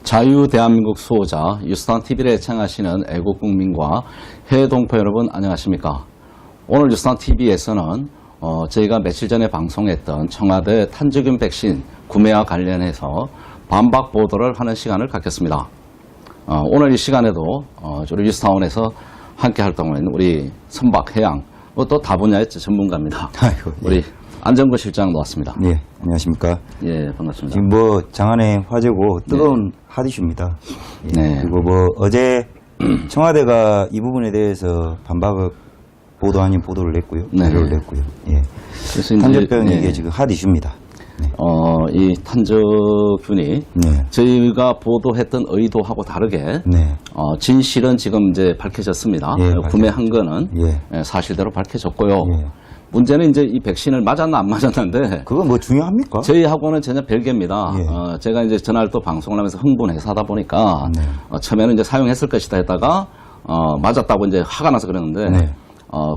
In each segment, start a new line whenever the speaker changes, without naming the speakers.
자유 대한민국 수호자 유스탄 TV를 애청하시는 애국 국민과 해외 동포 여러분 안녕하십니까? 오늘 유스탄 TV에서는 저희가 며칠 전에 방송했던 청와대 탄저균 백신 구매와 관련해서 반박 보도를 하는 시간을 갖겠습니다. 오늘 이 시간에도 우리 유스타운에서 함께 활동을 있는 우리 선박해양 또 다분야의 전문가입니다.
아이고, 예.
우리 안정구 실장 나왔습니다.
예, 안녕하십니까.
예, 반갑습니다.
지금 장안의 화제고 뜨거운 핫이슈입니다. 예,
네.
그리고 어제 청와대가 이 부분에 대해서 반박을 보도 아닌 보도를 냈고요.
네.
자료를 냈고요. 예.
그래서 이제,
탄저병이
네.
이게 지금 핫이슈입니다. 네.
이 탄저균이
네.
저희가 보도했던 의도하고 다르게
네.
진실은 지금 이제 밝혀졌습니다.
예,
구매한 거는
예.
사실대로 밝혀졌고요.
예.
문제는 이제 이 백신을 맞았나 안 맞았는데
그거 뭐 중요합니까?
저희하고는 전혀 별개입니다.
예.
제가 이제 전날 또 방송을 하면서 흥분해서 하다 보니까
네.
처음에는 이제 사용했을 것이다 했다가 맞았다고 이제 화가 나서 그러는데
네.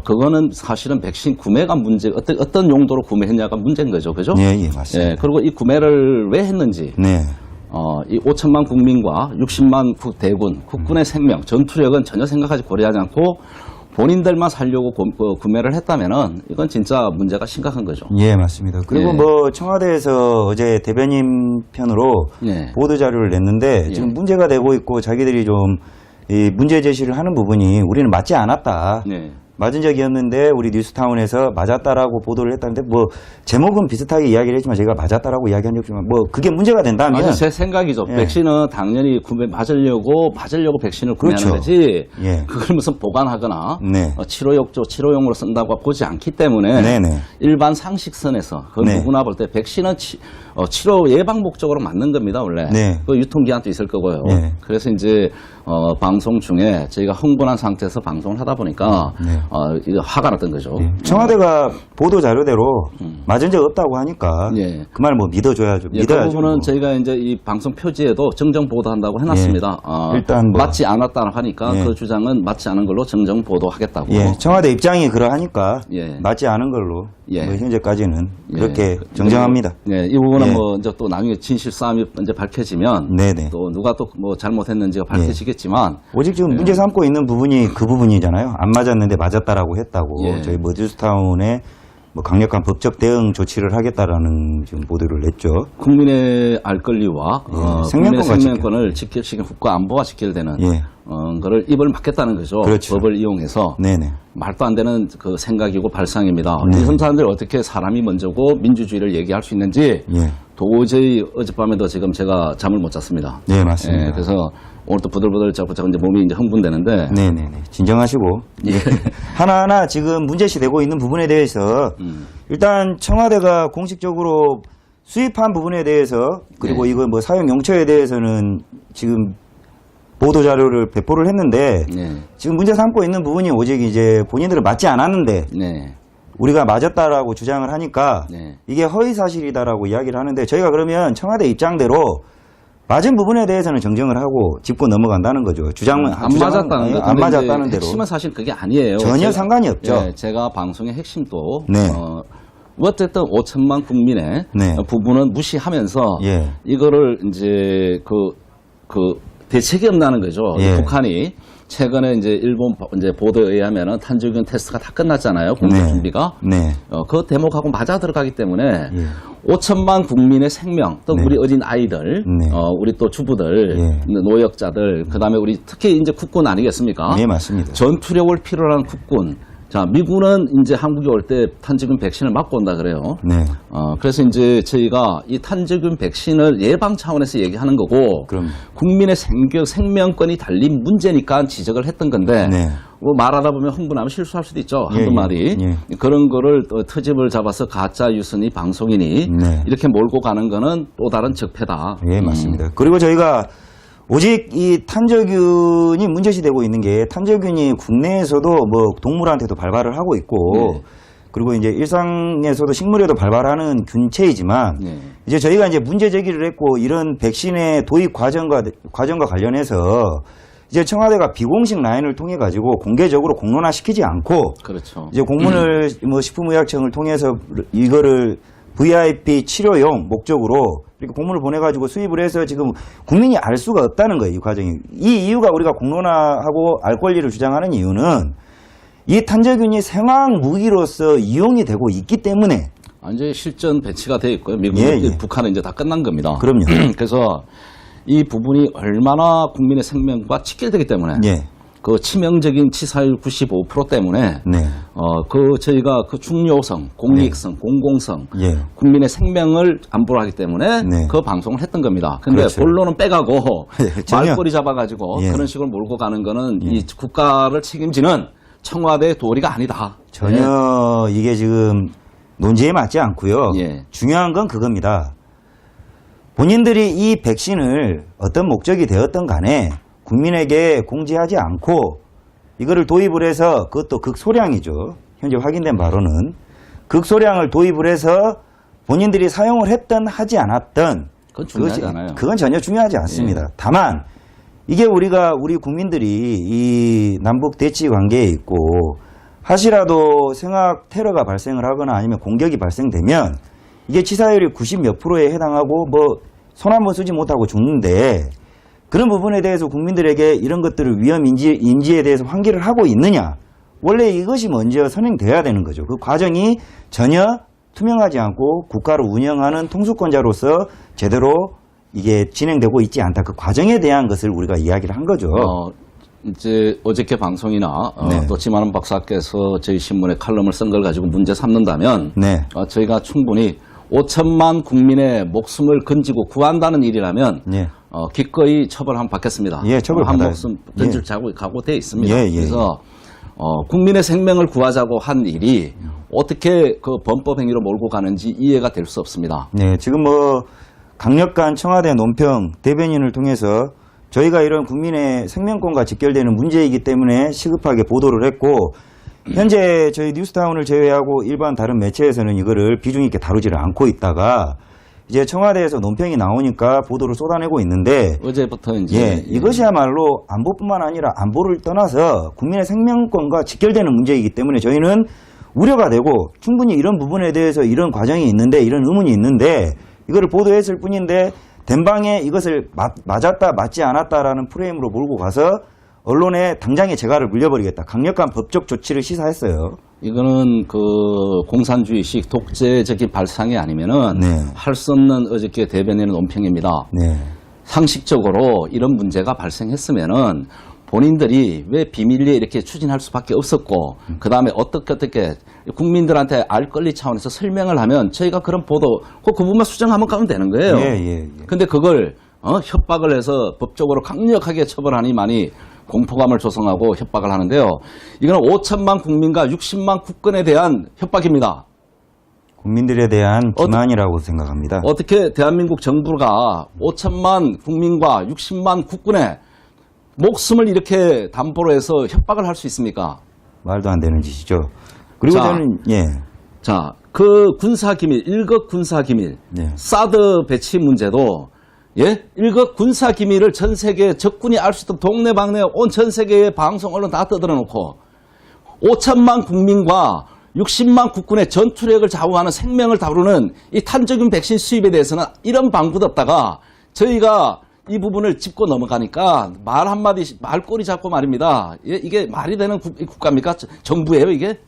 그거는 사실은 백신 구매가 문제, 어떤 용도로 구매했냐가 문제인 거죠. 그죠?
예, 예, 맞습니다.
예, 그리고 이 구매를 왜 했는지,
네.
이 5천만 국민과 60만 대군, 국군의 생명, 전투력은 전혀 생각하지 고려하지 않고 본인들만 살려고 구매를 했다면은 이건 진짜 문제가 심각한 거죠.
예, 맞습니다. 그리고
예.
청와대에서 어제 대변인 편으로
예.
보도 자료를 냈는데
예.
지금 문제가 되고 있고 자기들이 좀 이 문제 제시를 하는 부분이 우리는 맞지 않았다.
네.
맞은 적이었는데 우리 뉴스타운에서 맞았다라고 보도를 했다는데 제목은 비슷하게 이야기를 했지만 제가 맞았다라고 이야기한 적 없지만 그게 문제가 된다면
제 생각이죠.
예.
백신은 당연히 맞으려고 백신을 구매하는
그렇죠.
거지.
예.
그걸 무슨 보관하거나
네.
치료용으로 쓴다고 보지 않기 때문에
네네.
일반 상식선에서 그
네.
누구나 볼 때 백신은 치료 예방 목적으로 맞는 겁니다. 원래.
네.
그 유통기한도 있을 거고요.
네.
그래서 이제 방송 중에 저희가 흥분한 상태에서 방송을 하다 보니까
네.
이거 화가 났던 거죠.
예. 청와대가 보도 자료대로 맞은 적 없다고 하니까
예.
그 말 믿어줘야죠.
예, 그
믿어야죠.
부분은 저희가 이제 이 방송 표지에도 정정 보도한다고 해놨습니다.
일단
맞지 않았다 하니까
예.
그 주장은 맞지 않은 걸로 정정 보도하겠다고.
예, 청와대 입장이 그러하니까
예.
맞지 않은 걸로
예.
현재까지는
예.
그렇게 정정합니다.
네, 이 부분은
예.
이제 또 나중에 진실 싸움이 이제 밝혀지면
네네.
또 누가 또 잘못했는지가 밝혀지겠지만
오직 지금 문제 삼고 있는 부분이 그 부분이잖아요. 안 맞았는데 맞았다라고 했다고
예.
저희 뉴스타운에 강력한 법적 대응 조치를 하겠다라는 지금 보도를 냈죠.
국민의 알 권리와 국민의
생명권과
생명권을 지키는 국가 안보가 지켜야 되는
예.
거를 입을 막겠다는 거죠.
그렇죠.
법을 이용해서.
네네.
말도 안 되는 그 생각이고 발상입니다.
네.
이런 사람들이 어떻게 사람이 먼저고 민주주의를 얘기할 수 있는지
예.
도저히 어젯밤에도 지금 제가 잠을 못 잤습니다.
네, 맞습니다.
예, 그래서 오늘 또 부들부들 자꾸 이제 몸이 이제 흥분되는데.
네네네. 진정하시고.
예.
하나하나 지금 문제시되고 있는 부분에 대해서 일단 청와대가 공식적으로 수입한 부분에 대해서 그리고
네.
이거 사용 용처에 대해서는 지금 보도 자료를 배포를 했는데
네.
지금 문제 삼고 있는 부분이 오직 이제 본인들은 맞지 않았는데
네.
우리가 맞았다라고 주장을 하니까
네.
이게 허위 사실이다라고 이야기를 하는데 저희가 그러면 청와대 입장대로 맞은 부분에 대해서는 정정을 하고 짚고 넘어간다는 거죠. 주장은
안 맞았다는 거.
안 맞았다는 대로
핵심은 사실 그게 아니에요.
전혀 상관이 없죠.
예, 제가 방송의 핵심도
네.
어쨌든 5천만 국민의
네.
부분은 무시하면서
예.
이거를 이제 대책이 없다는 거죠.
예.
북한이 최근에 이제 일본 이제 보도에 의하면은 탄저균 테스트가 다 끝났잖아요. 공격
네.
준비가.
네.
그 대목하고 맞아 들어가기 때문에
예.
5천만 국민의 생명, 또
네.
우리 어린 아이들,
네.
우리 또 주부들,
예.
노역자들, 그다음에 우리 특히 이제 국군 아니겠습니까?
네, 맞습니다.
전투력을 필요로 하는 국군. 자, 미군은 이제 한국에 올 때 탄저균 백신을 맞고 온다 그래요.
네.
그래서 이제 저희가 이 탄저균 백신을 예방 차원에서 얘기하는 거고,
그럼.
국민의 생명권이 달린 문제니까 지적을 했던 건데,
네.
말하다 보면 흥분하면 실수할 수도 있죠. 한두
예,
마디.
예.
그런 거를 트집을 잡아서 가짜 뉴스니 방송이니
네.
이렇게 몰고 가는 거는 또 다른 적폐다.
예, 맞습니다. 그리고 저희가 오직 이 탄저균이 문제시되고 있는 게 탄저균이 국내에서도 동물한테도 발발을 하고 있고
네.
그리고 이제 일상에서도 식물에도 발발하는 균체이지만
네.
이제 저희가 이제 문제 제기를 했고 이런 백신의 도입 과정과 관련해서 이제 청와대가 비공식 라인을 통해 가지고 공개적으로 공론화 시키지 않고
그렇죠.
이제 공문을 식품의약청을 통해서 이거를 VIP 치료용 목적으로 이렇게 공문을 보내가지고 수입을 해서 지금 국민이 알 수가 없다는 거예요. 이 과정이. 이 이유가 우리가 공론화하고 알 권리를 주장하는 이유는 이 탄저균이 생화학 무기로서 이용이 되고 있기 때문에
이제 실전 배치가 되어 있고요. 미국, 북한은 이제 다 끝난 겁니다.
그럼요.
그래서 이 부분이 얼마나 국민의 생명과 직결되기 때문에 그 치명적인 치사율 95% 때문에 그 저희가 그 중요성, 공익성, 공공성, 국민의 생명을 안보로 하기 때문에 그 방송을 했던 겁니다. 근데
그렇죠.
본론은 빼가고
전혀.
말꼬리 잡아가지고 그런 식으로 몰고 가는 거는 이 국가를 책임지는 청와대의 도리가 아니다.
전혀 이게 지금 논지에 맞지 않고요. 중요한 건 그겁니다. 본인들이 이 백신을 어떤 목적이 되었던 간에 국민에게 공지하지 않고 이거를 도입을 해서 그것도 극소량이죠. 현재 확인된 바로는 극소량을 도입을 해서 본인들이 사용을 했던 하지 않았던
그건 중요하지 않아요.
그건 전혀 중요하지 않습니다. 다만 이게 우리 국민들이 이 남북 대치 관계에 있고 하시라도 생화학 테러가 발생을 하거나 아니면 공격이 발생되면 이게 치사율이 90몇 %에 해당하고 뭐 손 한 번 쓰지 못하고 죽는데 그런 부분에 대해서 국민들에게 이런 것들을 위험 인지에 대해서 환기를 하고 있느냐. 원래 이것이 먼저 선행돼야 되는 거죠. 그 과정이 전혀 투명하지 않고 국가를 운영하는 통수권자로서 제대로 이게 진행되고 있지 않다. 그 과정에 대한 것을 우리가 이야기를 한 거죠.
이제 어저께 방송이나 또 지만원 박사께서 저희 신문에 칼럼을 쓴 걸 가지고 문제 삼는다면 저희가 충분히 5천만 국민의 목숨을 건지고 구한다는 일이라면 기꺼이 처벌 한번 받겠습니다.
처벌
한
받아요.
목숨 던질 각오돼 있습니다. 그래서 국민의 생명을 구하자고 한 일이 어떻게 그 범법 행위로 몰고 가는지 이해가 될 수 없습니다.
지금 뭐 강력한 청와대 논평 대변인을 통해서 저희가 이런 국민의 생명권과 직결되는 문제이기 때문에 시급하게 보도를 했고 현재 저희 뉴스타운을 제외하고 일반 다른 매체에서는 이거를 비중 있게 다루지를 않고 있다가 이제 청와대에서 논평이 나오니까 보도를 쏟아내고 있는데
어제부터 이제
이것이야말로 안보뿐만 아니라 안보를 떠나서 국민의 생명권과 직결되는 문제이기 때문에 저희는 우려가 되고 충분히 이런 부분에 대해서 이런 과정이 있는데 이런 의문이 있는데 이거를 보도했을 뿐인데 된방에 이것을 맞았다 맞지 않았다라는 프레임으로 몰고 가서 언론에 당장에 재갈을 물려버리겠다. 강력한 법적 조치를 시사했어요.
이거는 그 공산주의식 독재적인 발상이 아니면은 할 수 없는 어저께 대변인의 논평입니다. 상식적으로 이런 문제가 발생했으면은 본인들이 왜 비밀리에 이렇게 추진할 수밖에 없었고 그 다음에 어떻게 국민들한테 알 권리 차원에서 설명을 하면 저희가 그런 보도 그 부분만 수정하면 가면 되는 거예요. 근데 그걸 협박을 해서 법적으로 강력하게 처벌하니만이 공포감을 조성하고 협박을 하는데요. 이건 5천만 국민과 60만 국군에 대한 협박입니다.
국민들에 대한 기만이라고 생각합니다.
어떻게 대한민국 정부가 5천만 국민과 60만 국군의 목숨을 이렇게 담보로 해서 협박을 할 수 있습니까?
말도 안 되는 짓이죠. 그리고 저는
그 군사기밀, 1급 군사기밀, 사드 배치 문제도 1급 군사기밀을 전 세계 적군이 알 수 있도록 동네방네 온 전 세계의 방송 언론 다 떠들어놓고 5천만 국민과 60만 국군의 전투력을 좌우하는 생명을 다루는 이 탄저균 백신 수입에 대해서는 이런 방구도 없다가 저희가 이 부분을 짚고 넘어가니까 말 한마디 말꼬리 잡고 말입니다. 이게 말이 되는 국가입니까? 정부예요 이게?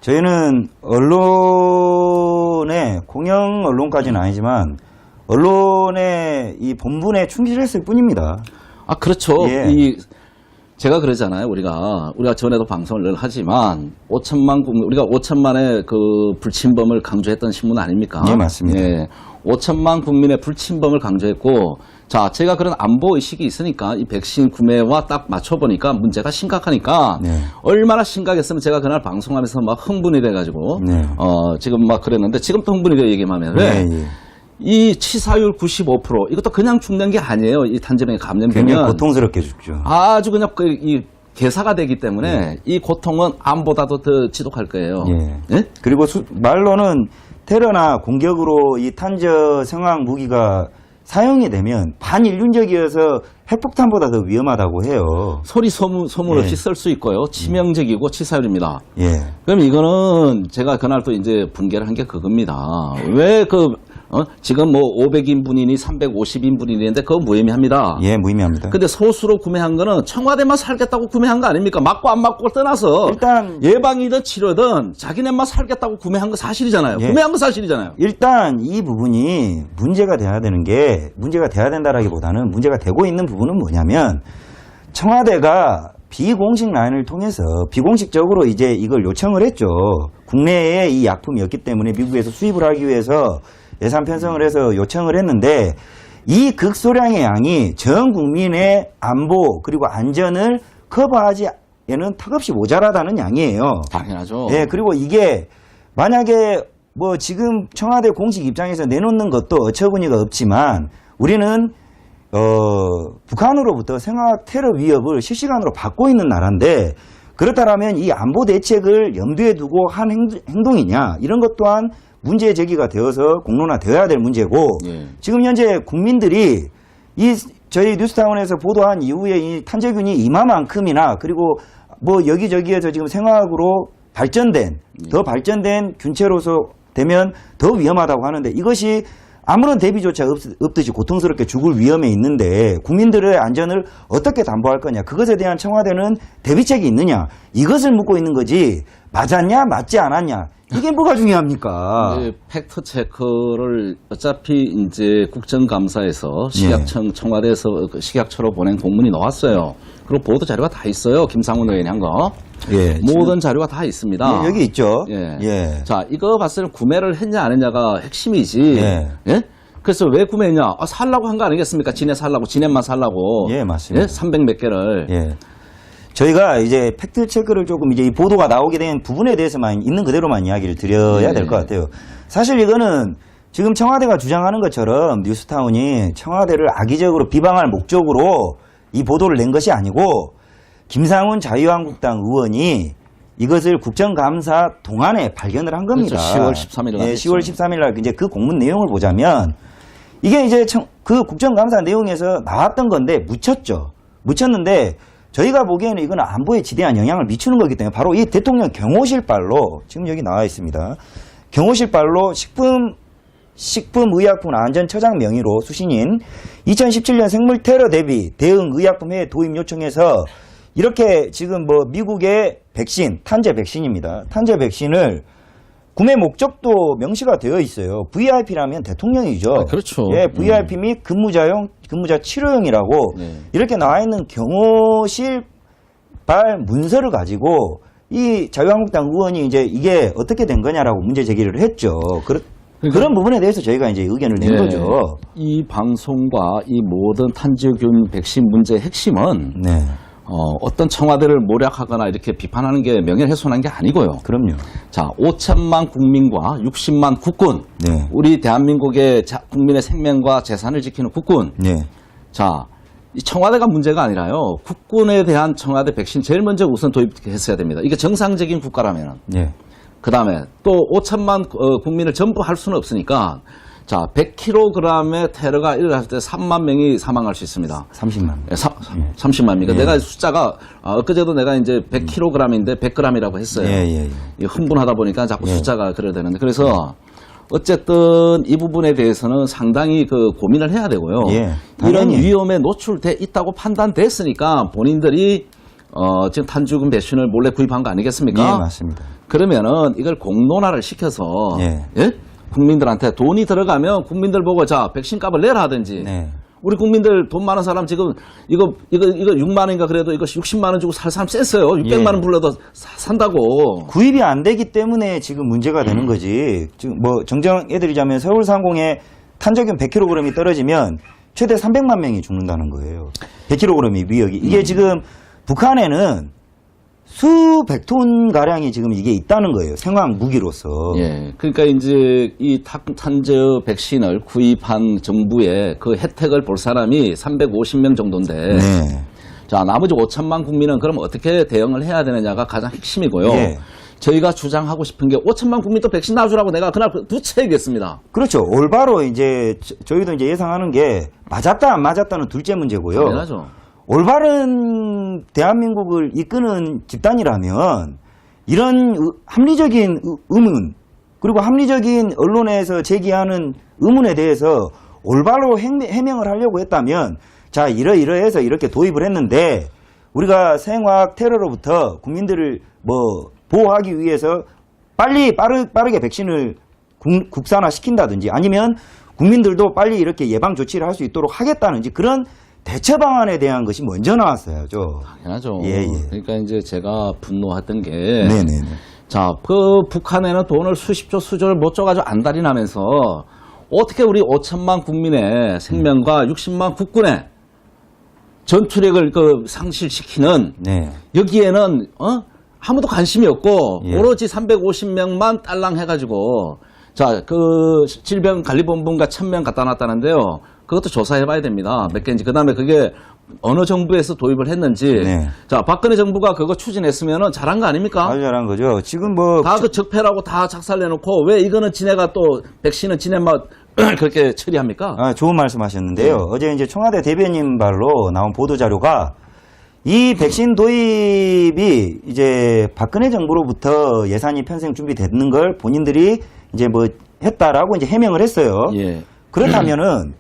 저희는 언론의 공영 언론까지는 아니지만 언론의 이 본분에 충실했을 뿐입니다.
그렇죠. 제가 그러잖아요. 우리가 전에도 방송을 늘 하지만 5천만 국민, 우리가 5천만의 그 불침범을 강조했던 신문 아닙니까?
맞습니다.
5천만 국민의 불침범을 강조했고, 제가 그런 안보 의식이 있으니까 이 백신 구매와 딱 맞춰보니까 문제가 심각하니까 얼마나 심각했으면 제가 그날 방송하면서 막 흥분이 돼가지고 지금 막 그랬는데 지금도 흥분이 돼요 얘기만 하면 이 치사율 95% 이것도 그냥 죽는 게 아니에요. 이 탄저병에 감염되면
굉장히 고통스럽게 죽죠.
아주 그냥 이 개사가 되기 때문에 이 고통은 암보다도 더 지독할 거예요.
그리고 말로는 테러나 공격으로 이 탄저 생화학 무기가 사용이 되면 반인륜적이어서 핵폭탄보다 더 위험하다고 해요.
소문 없이 쓸 수 있고요. 치명적이고 치사율입니다. 그럼 이거는 제가 그날 또 이제 분개를 한 게 그겁니다. 왜 지금 뭐 500인분이니 350인분이는데 그거 무의미합니다.
예, 무의미합니다.
근데 소수로 구매한 거는 청와대만 살겠다고 구매한 거 아닙니까? 맞고 안 맞고 떠나서
일단
예방이든 치료든 자기네만 살겠다고 구매한 거 사실이잖아요.
예.
구매한 거 사실이잖아요.
일단 이 부분이 문제가 돼야 되는 게 문제가 돼야 된다라기보다는 문제가 되고 있는 부분은 뭐냐면 청와대가 비공식 라인을 통해서 비공식적으로 이제 이걸 요청을 했죠. 국내에 이 약품이었기 때문에 미국에서 수입을 하기 위해서 예산 편성을 해서 요청을 했는데 이 극소량의 양이 전 국민의 안보 그리고 안전을 커버하기에는 턱없이 모자라다는 양이에요.
당연하죠.
예, 그리고 이게 만약에 뭐 지금 청와대 공식 입장에서 내놓는 것도 어처구니가 없지만 우리는 북한으로부터 생화학 테러 위협을 실시간으로 받고 있는 나라인데 그렇다면 이 안보 대책을 염두에 두고 한 행동이냐 이런 것 또한 문제 제기가 되어서 공론화되어야 될 문제고
예.
지금 현재 국민들이 이 저희 뉴스타운에서 보도한 이후에 이 탄저균이 이마만큼이나 그리고 뭐 여기저기에서 지금 생화학으로 발전된 더 발전된 균체로서 되면 더 위험하다고 하는데 이것이 아무런 대비조차 없듯이 고통스럽게 죽을 위험에 있는데 국민들의 안전을 어떻게 담보할 거냐 그것에 대한 청와대는 대비책이 있느냐 이것을 묻고 있는 거지 맞았냐 맞지 않았냐 이게 뭐가 중요합니까?
이제 팩트 체크를 어차피 이제 국정감사에서 식약청 청와대에서 그 식약처로 보낸 공문이 나왔어요. 그리고 보도 자료가 다 있어요. 김상훈 의원이 한 거.
예,
모든 자료가 다 있습니다.
예, 여기 있죠.
예.
예.
자, 이거 봤을 때 구매를 했냐 안 했냐가 핵심이지.
예.
예? 그래서 왜 구매했냐? 살라고 한 거 아니겠습니까? 지네 살라고, 지네만 살라고.
예, 맞습니다.
예? 300 몇 개를.
예. 저희가 이제 팩트 체크를 조금 이제 이 보도가 나오게 된 부분에 대해서만 있는 그대로만 이야기를 드려야 될 것 같아요. 사실 이거는 지금 청와대가 주장하는 것처럼 뉴스타운이 청와대를 악의적으로 비방할 목적으로 이 보도를 낸 것이 아니고 김상훈 자유한국당 의원이 이것을 국정감사 동안에 발견을 한 겁니다.
그렇죠. 10월 13일 날.
예, 10월 13일 날 이제 그 공문 내용을 보자면 이게 이제 그 국정감사 내용에서 나왔던 건데 묻혔는데 저희가 보기에는 이건 안보에 지대한 영향을 미치는 거기 때문에 바로 이 대통령 경호실발로 지금 여기 나와 있습니다. 경호실발로 식품의약품안전처장 명의로 수신인 2017년 생물 테러 대비 대응 의약품의 도입 요청해서 이렇게 지금 뭐 미국의 백신, 탄저 백신입니다. 탄저 백신을 구매 목적도 명시가 되어 있어요. VIP라면 대통령이죠.
그렇죠.
예, VIP 및 근무자 치료용이라고
네.
이렇게 나와 있는 경호실 발 문서를 가지고 이 자유한국당 의원이 이제 이게 어떻게 된 거냐라고 문제 제기를 했죠. 그런 부분에 대해서 저희가 이제 의견을 낸 거죠.
이 방송과 이 모든 탄저균 백신 문제의 핵심은
네.
어떤 청와대를 모략하거나 이렇게 비판하는 게 명예훼손한 게 아니고요.
그럼요.
자, 5천만 국민과 60만 국군,
네.
우리 대한민국의 국민의 생명과 재산을 지키는 국군.
네.
자, 이 청와대가 문제가 아니라요. 국군에 대한 청와대 백신 제일 먼저 우선 도입했어야 됩니다. 이게 정상적인 국가라면은.
네.
그 다음에 또 5천만 국민을 전부 할 수는 없으니까 자, 100kg의 테러가 일어났을 때 3만 명이 사망할 수 있습니다.
30만.
30만입니까?
예.
내가 숫자가, 엊그제도 내가 이제 100kg인데 100g이라고 했어요.
예.
흥분하다 보니까 자꾸 숫자가 그래야 되는데. 그래서 어쨌든 이 부분에 대해서는 상당히 그 고민을 해야 되고요.
예,
이런
당연히.
위험에 노출돼 있다고 판단됐으니까 본인들이 지금 탄저균 백신을 몰래 구입한 거 아니겠습니까?
예, 맞습니다.
그러면은 이걸 공론화를 시켜서
예.
예? 국민들한테 돈이 들어가면 국민들 보고 자 백신 값을 내라 하든지
네.
우리 국민들 돈 많은 사람 지금 이거 6만 원인가 그래도 이거 60만 원 주고 살 사람 셌어요. 600만 원 불러도 산다고.
구입이 안 되기 때문에 지금 문제가 되는 거지. 지금 뭐 정정해드리자면 서울상공에 탄저균 100kg이 떨어지면 최대 300만 명이 죽는다는 거예요. 100kg의 위력이. 이게 지금 북한에는 수백 톤 가량이 지금 이게 있다는 거예요. 생화학 무기로서.
예. 그러니까 이제 이 탄저 백신을 구입한 정부의 그 혜택을 볼 사람이 350명 정도인데.
네.
자, 나머지 5천만 국민은 그럼 어떻게 대응을 해야 되느냐가 가장 핵심이고요.
예.
저희가 주장하고 싶은 게 5천만 국민도 백신 놔주라고 내가 그날 부채겠습니다.
그렇죠. 올바로 이제 저희도 이제 예상하는 게 맞았다 안 맞았다는 둘째 문제고요.
당연하죠.
올바른 대한민국을 이끄는 집단이라면 이런 합리적인 의문 그리고 합리적인 언론에서 제기하는 의문에 대해서 올바로 해명을 하려고 했다면 자 이러이러해서 이렇게 도입을 했는데 우리가 생화학 테러로부터 국민들을 뭐 보호하기 위해서 빠르게 백신을 국산화시킨다든지 아니면 국민들도 빨리 이렇게 예방 조치를 할 수 있도록 하겠다는지 그런 대처 방안에 대한 것이 먼저 나왔어야죠.
당연하죠.
예.
그러니까 이제 제가 분노했던 게
네네네.
자, 북한에는 돈을 수십조 수조를 못 줘가지고 안달이 나면서 어떻게 우리 5천만 국민의 생명과 60만 국군의 전투력을 상실시키는
네.
여기에는 아무도 관심이 없고
예.
오로지 350명만 딸랑 해가지고 자, 질병관리본부가 1000명 갖다 놨다는데요. 그것도 조사해봐야 됩니다. 몇 개인지. 그 다음에 그게 어느 정부에서 도입을 했는지.
네.
자, 박근혜 정부가 그거 추진했으면은 잘한 거 아닙니까?
아주 잘한 거죠. 지금 뭐
다 그 적폐라고 다 작살내놓고 왜 이거는 지네가 또 백신은 지네만 그렇게 처리합니까?
좋은 말씀하셨는데요. 어제 이제 청와대 대변인 발로 나온 보도 자료가 이 백신 도입이 이제 박근혜 정부로부터 예산이 편성 준비되는 걸 본인들이 이제 뭐 했다라고 이제 해명을 했어요.
예.
그렇다면은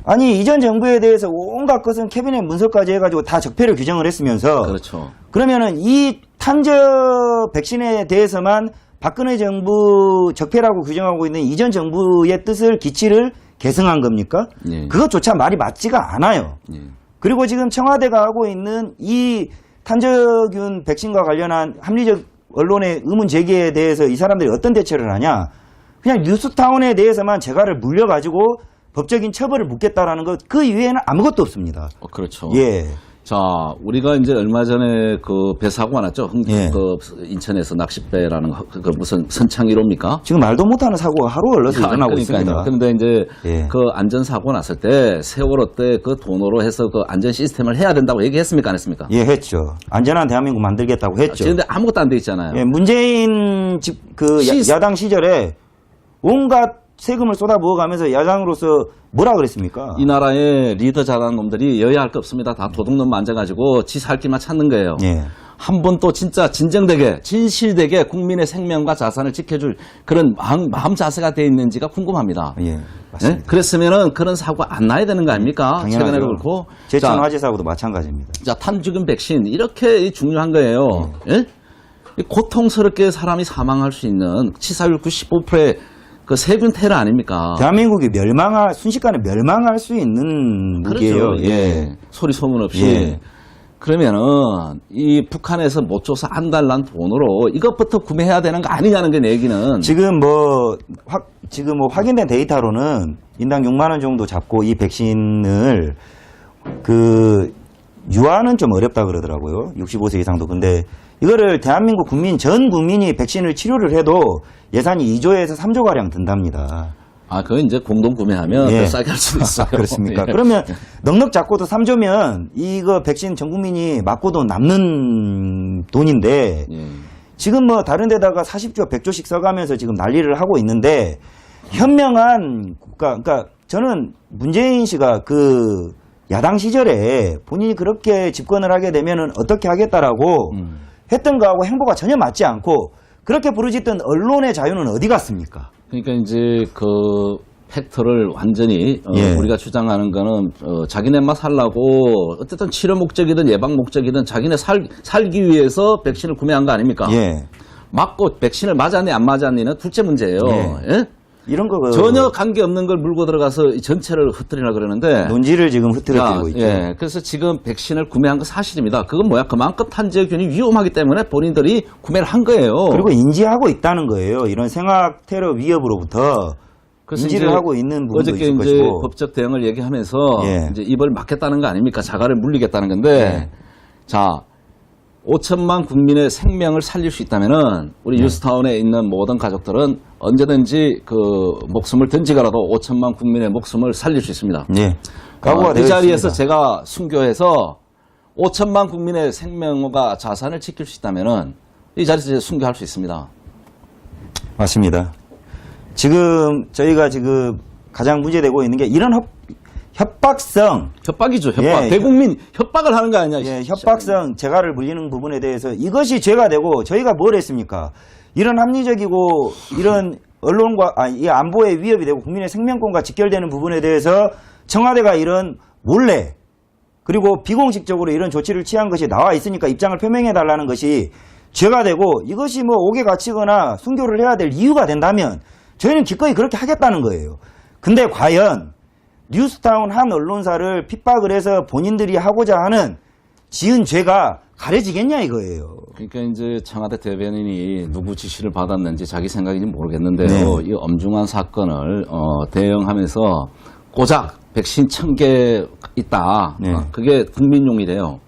아니 이전 정부에 대해서 온갖 것은 캐비넷 문서까지 해가지고 다 적폐를 규정을 했으면서
그렇죠.
그러면은 이 탄저 백신에 대해서만 박근혜 정부 적폐라고 규정하고 있는 이전 정부의 뜻을 기치를 계승한 겁니까?
예.
그것조차 말이 맞지가 않아요.
예.
그리고 지금 청와대가 하고 있는 이 탄저균 백신과 관련한 합리적 언론의 의문 제기에 대해서 이 사람들이 어떤 대처를 하냐? 그냥 뉴스타운에 대해서만 재갈을 물려가지고 법적인 처벌을 묻겠다라는 것, 그 이외에는 아무것도 없습니다.
그렇죠.
예.
자, 우리가 이제 얼마 전에 그 배 사고가 났죠.
예.
그 인천에서 낚싯배라는 그 무슨 선창 1호입니까?
지금 말도 못하는 사고가 하루 흘러서 일어나고 있습니다.
그런데 이제
예.
그 안전사고 났을 때 세월호 때 그 돈으로 해서 그 안전 시스템을 해야 된다고 얘기했습니까? 안 했습니까?
예, 했죠. 안전한 대한민국 만들겠다고 했죠.
그런데 아무것도 안 돼 있잖아요.
예, 문재인 야당 시절에 온갖 세금을 쏟아부어가면서 야당으로서 뭐라 그랬습니까?
이 나라의 리더 잘하는 놈들이 여야 할 거 없습니다. 다 도둑놈 만져가지고 지 살 길만 찾는 거예요.
예.
한 번 또 진짜 진정되게 진실되게 국민의 생명과 자산을 지켜줄 그런 마음 자세가 돼 있는지가 궁금합니다.
예, 맞습니다.
네? 그랬으면은 그런 사고가 안 나야 되는 거 아닙니까?
당연하죠.
최근에도 그렇고.
제천 화재 사고도 마찬가지입니다.
자, 탄저균 백신 이렇게 중요한 거예요. 예? 고통스럽게 사람이 사망할 수 있는 치사율 95%의 그 세균 테러 아닙니까?
대한민국이 순식간에 멸망할 수 있는 무기예요.
그렇죠. 예. 소리 소문 없이.
예.
그러면은 이 북한에서 못 줘서 안달난 돈으로 이것부터 구매해야 되는 거 아니냐는 게 내 얘기는.
지금 뭐 확인된 데이터로는 인당 6만 원 정도 잡고 이 백신을 유아는 좀 어렵다 그러더라고요. 65세 이상도. 근데 이거를 대한민국 전 국민이 백신을 치료를 해도 예산이 2조에서 3조 가량 든답니다.
그거 이제 공동 구매하면
예.
더 싸게 할 수도 있어요.
그렇습니까?
예.
그러면 넉넉 잡고도 3조면 이거 백신 전 국민이 맞고도 남는 돈인데
예.
지금 뭐 다른 데다가 40조, 100조씩 써가면서 지금 난리를 하고 있는데 현명한 국가, 그러니까 저는 문재인 씨가 그 야당 시절에 본인이 그렇게 집권을 하게 되면은 어떻게 하겠다라고 했던 거하고 행보가 전혀 맞지 않고 그렇게 부르짖던 언론의 자유는 어디 갔습니까?
그러니까 이제 그 팩트를 완전히
예.
우리가 주장하는 거는 자기네만 살라고 어쨌든 치료 목적이든 예방 목적이든 자기네 살기 위해서 백신을 구매한 거 아닙니까?
예.
맞고 백신을 맞았니 안 맞았니는 둘째 문제예요.
예.
예?
이런 거
전혀 관계없는 걸 물고 들어가서 전체를 흐트리려 그러는데
논지를 지금 흐트러뜨리고 있죠.
예, 그래서 지금 백신을 구매한 건 사실입니다. 그건 뭐야? 그만큼 탄저균이 위험하기 때문에 본인들이 구매를 한 거예요.
그리고 인지하고 있다는 거예요. 이런 생학 테러 위협으로부터
그래서
인지를
이제
하고 있는 부분도
어저께
있을
이제
것이고.
법적 대응을 얘기하면서
예.
이제 입을 막겠다는 거 아닙니까? 자가를 물리겠다는 건데 자 5천만 국민의 생명을 살릴 수 있다면은 우리 뉴스타운에 있는 모든 가족들은 언제든지 그 목숨을 던지더라도 5천만 국민의 목숨을 살릴 수 있습니다.
예. 각오가
이
되어
자리에서
있습니다.
제가 순교해서 5천만 국민의 생명과 자산을 지킬 수 있다면은 이 자리에서 제가 순교할 수 있습니다.
맞습니다. 지금 저희가 지금 가장 문제되고 있는 게 이런 협박성,
협박이죠, 협박.
예,
대국민 협박을 하는 거 아니야?
예, 협박성 재갈을 물리는 부분에 대해서 이것이 죄가 되고 저희가 뭘 했습니까? 이런 합리적이고 이런 언론과 이 안보에 위협이 되고 국민의 생명권과 직결되는 부분에 대해서 청와대가 이런 몰래 그리고 비공식적으로 이런 조치를 취한 것이 나와 있으니까 입장을 표명해달라는 것이 죄가 되고 이것이 뭐 옥에 갇히거나 순교를 해야 될 이유가 된다면 저희는 기꺼이 그렇게 하겠다는 거예요. 근데 과연 뉴스타운 한 언론사를 핍박을 해서 본인들이 하고자 하는 지은 죄가 가려지겠냐 이거예요.
그러니까 이제 청와대 대변인이 누구 지시를 받았는지 자기 생각인지 모르겠는데요.
네.
이 엄중한 사건을 대응하면서 고작 백신 1000개 있다.
네.
그게 국민용이래요.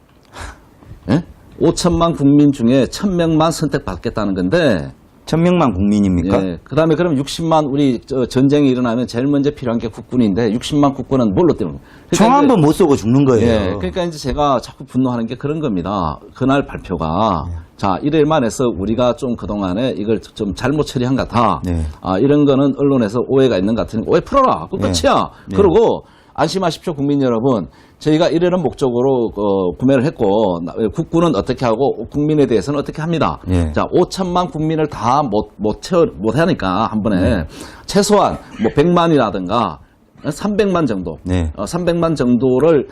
예? 5천만 국민 중에 1000명만 선택받겠다는 건데
1000명만 국민입니까?
예. 그다음에 그럼 60만 우리 전쟁이 일어나면 제일 먼저 필요한 게 국군인데 60만 국군은 뭘로 때문에?
총 한 번 못 쏘고 죽는 거예요.
예. 그러니까 이제 제가 자꾸 분노하는 게 그런 겁니다. 그날 발표가 자 이럴만 해서 우리가 좀 그동안에 이걸 좀 잘못 처리한 것 같아.
네.
이런 거는 언론에서 오해가 있는 것 같으니까 오해 풀어라. 그 끝이야.
네.
그리고 안심하십시오 국민 여러분. 저희가 이러는 목적으로 구매를 했고 국군은 어떻게 하고 국민에 대해서는 어떻게 합니다.
예.
자 5천만 국민을 다 못 하니까 한 번에 최소한 뭐 100만이라든가 300만 정도,
네.
300만 정도를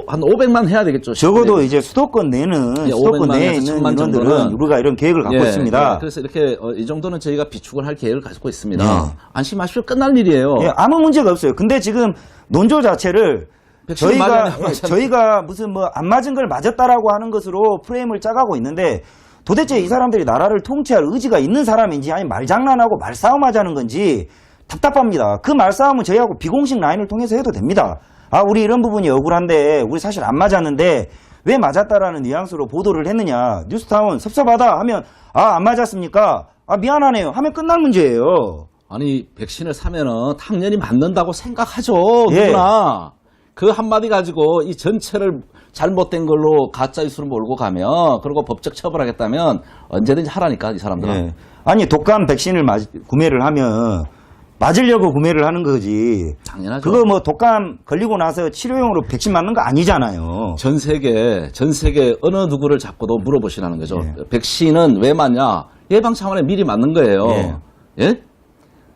한 500만 해야 되겠죠.
적어도 이제 수도권 내는
예,
수도권
500만
내에
에서
있는
1000만
인원들은
정도는
우리가 이런 계획을 갖고
예,
있습니다.
예, 그래서 이렇게 이 정도는 저희가 비축을 할 계획을 가지고 있습니다.
예.
안심하십시오. 끝날 일이에요.
예, 아무 문제가 없어요. 근데 지금 논조 자체를
백신 맞았네, 맞았네.
저희가 무슨 뭐 안 맞은 걸 맞았다라고 하는 것으로 프레임을 짜가고 있는데 도대체 이 사람들이 나라를 통치할 의지가 있는 사람인지 아니면 말장난하고 말싸움하자는 건지 답답합니다. 그 말싸움은 저희하고 비공식 라인을 통해서 해도 됩니다. 우리 이런 부분이 억울한데 우리 사실 안 맞았는데 왜 맞았다라는 뉘앙스로 보도를 했느냐. 뉴스타운 섭섭하다 하면 안 맞았습니까? 미안하네요 하면 끝날 문제예요.
아니 백신을 사면은 당연히 맞는다고 생각하죠.
예.
누구나. 그 한마디 가지고 이 전체를 잘못된 걸로 가짜 뉴스로 몰고 가면 그리고 법적 처벌하겠다면 언제든지 하라니까 이 사람들은.
예. 아니 독감 백신을 구매를 하면 맞으려고 구매를 하는 거지.
당연하죠.
그거 뭐 독감 걸리고 나서 치료용으로 백신 맞는 거 아니잖아요.
전 세계 어느 누구를 잡고도 물어보시라는 거죠.
예.
백신은 왜 맞냐? 예방 차원에 미리 맞는 거예요.
예.
예?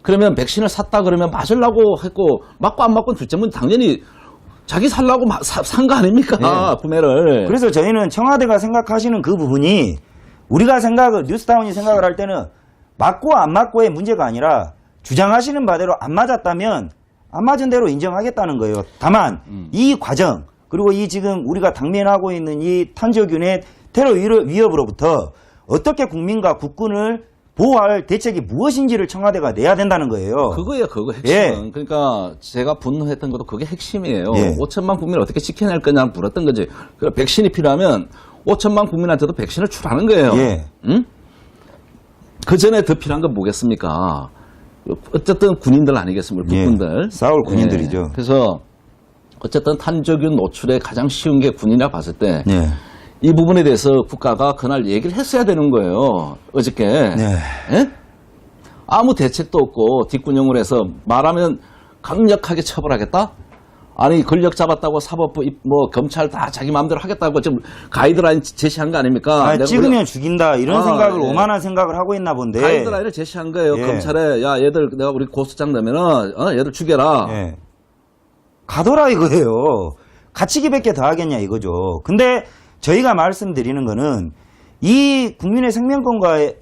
그러면 백신을 샀다 그러면 맞으려고 했고 맞고 안 맞고는 둘째 문제 당연히 자기 살라고 산 거 아닙니까?
예.
구매를.
그래서 저희는 청와대가 생각하시는 그 부분이 우리가 뉴스타운이 생각을 할 때는 맞고 안 맞고의 문제가 아니라 주장하시는 바대로 안 맞았다면 안 맞은 대로 인정하겠다는 거예요. 다만 이 과정 그리고 이 지금 우리가 당면하고 있는 이 탄저균의 테러 위협으로부터 어떻게 국민과 국군을 보호할 대책이 무엇인지를 청와대가 내야 된다는 거예요.
그거예요, 그거 핵심은.
예.
그러니까 제가 분노했던 것도 그게 핵심이에요.
예.
5천만 국민을 어떻게 지켜낼 거냐 물었던 거지. 그 백신이 필요하면 5천만 국민한테도 백신을 출하는 거예요.
예.
응? 그 전에 더 필요한 건 뭐겠습니까? 어쨌든 군인들 아니겠습니까? 국군들.
예. 싸울 군인들이죠.
예. 그래서 어쨌든 탄저균 노출에 가장 쉬운 게 군이라 봤을 때
네.
이 부분에 대해서 국가가 그날 얘기를 했어야 되는 거예요. 어저께.
네.
예? 아무 대책도 없고 뒷구녕을 해서 말하면 강력하게 처벌하겠다? 아니 권력 잡았다고 사법부 뭐 검찰 다 자기 마음대로 하겠다고 지금 가이드라인 제시한 거 아닙니까? 내가
찍으면 죽인다 이런 생각을
예.
오만한 생각을 하고 있나 본데.
가이드라인을 제시한 거예요.
예.
검찰에 야 얘들 내가 우리 고소장 내면은 얘들 죽여라.
예. 가더라 이거예요. 갇히기밖에 더 하겠냐 이거죠. 근데 저희가 말씀드리는 거는 이 국민의 생명권과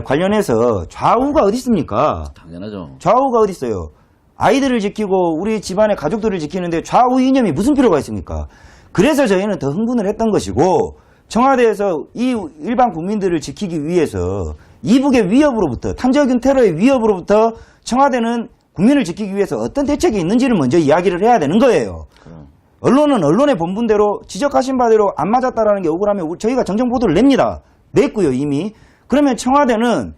관련해서 좌우가 어디 있습니까?
당연하죠.
좌우가 어디 있어요? 아이들을 지키고 우리 집안의 가족들을 지키는데 좌우 이념이 무슨 필요가 있습니까? 그래서 저희는 더 흥분을 했던 것이고 청와대에서 이 일반 국민들을 지키기 위해서 이북의 위협으로부터 탄저균 테러의 위협으로부터 청와대는 국민을 지키기 위해서 어떤 대책이 있는지를 먼저 이야기를 해야 되는 거예요. 언론은 언론의 본분대로 지적하신 바대로 안 맞았다라는 게 억울하면 저희가 정정보도를 냅니다. 냈고요 이미. 그러면 청와대는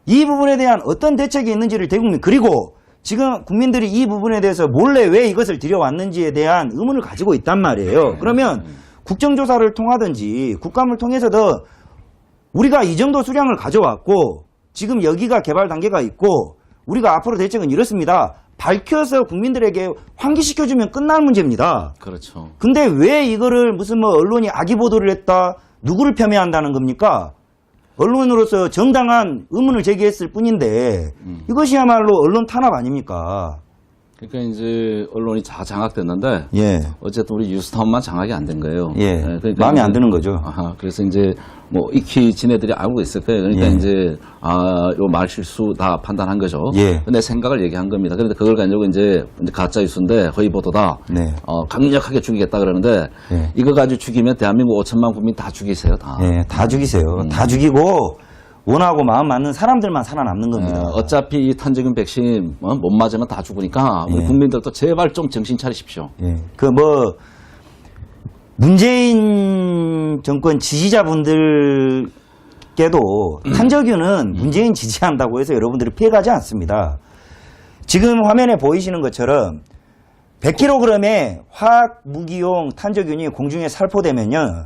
이 부분에 대한 어떤 대책이 있는지를 대국민 그리고 지금 국민들이 이 부분에 대해서 몰래 왜 이것을 들여왔는지에 대한 의문을 가지고 있단 말이에요. 그러면 국정조사를 통하든지 국감을 통해서도 우리가 이 정도 수량을 가져왔고 지금 여기가 개발 단계가 있고 우리가 앞으로 대책은 이렇습니다. 밝혀서 국민들에게 환기시켜주면 끝날 문제입니다.
그렇죠.
근데 왜 이거를 무슨 뭐 언론이 악의 보도를 했다 누구를 폄훼한다는 겁니까? 언론으로서 정당한 의문을 제기했을 뿐인데 이것이야말로 언론 탄압 아닙니까?
그러니까 이제 언론이 다 장악됐는데
예.
어쨌든 우리 뉴스타운만 장악이 안 된 거예요.
예.
그러니까
마음에
이제,
안 드는 거죠.
아하, 그래서 이제 뭐 익히 지네들이 알고 있을 거예요. 그러니까
예.
이제 요 말 실수 다 판단한 거죠.
예.
내 생각을 얘기한 겁니다. 그런데 그걸 가지고 이제 가짜 뉴스인데 허위 보도다.
네.
강력하게 죽이겠다 그러는데
예.
이거 가지고 죽이면 대한민국 5천만 국민 다 죽이세요. 다.
예, 다 죽이세요. 다 죽이고 원하고 마음 맞는 사람들만 살아남는 겁니다.
어차피 이 탄저균 백신 못 맞으면 다 죽으니까 우리
예.
국민들도 제발 좀 정신 차리십시오.
예. 그 뭐 문재인 정권 지지자분들께도 탄저균은 문재인 지지한다고 해서 여러분들이 피해가지 않습니다. 지금 화면에 보이시는 것처럼 100kg의 화학 무기용 탄저균이 공중에 살포되면요.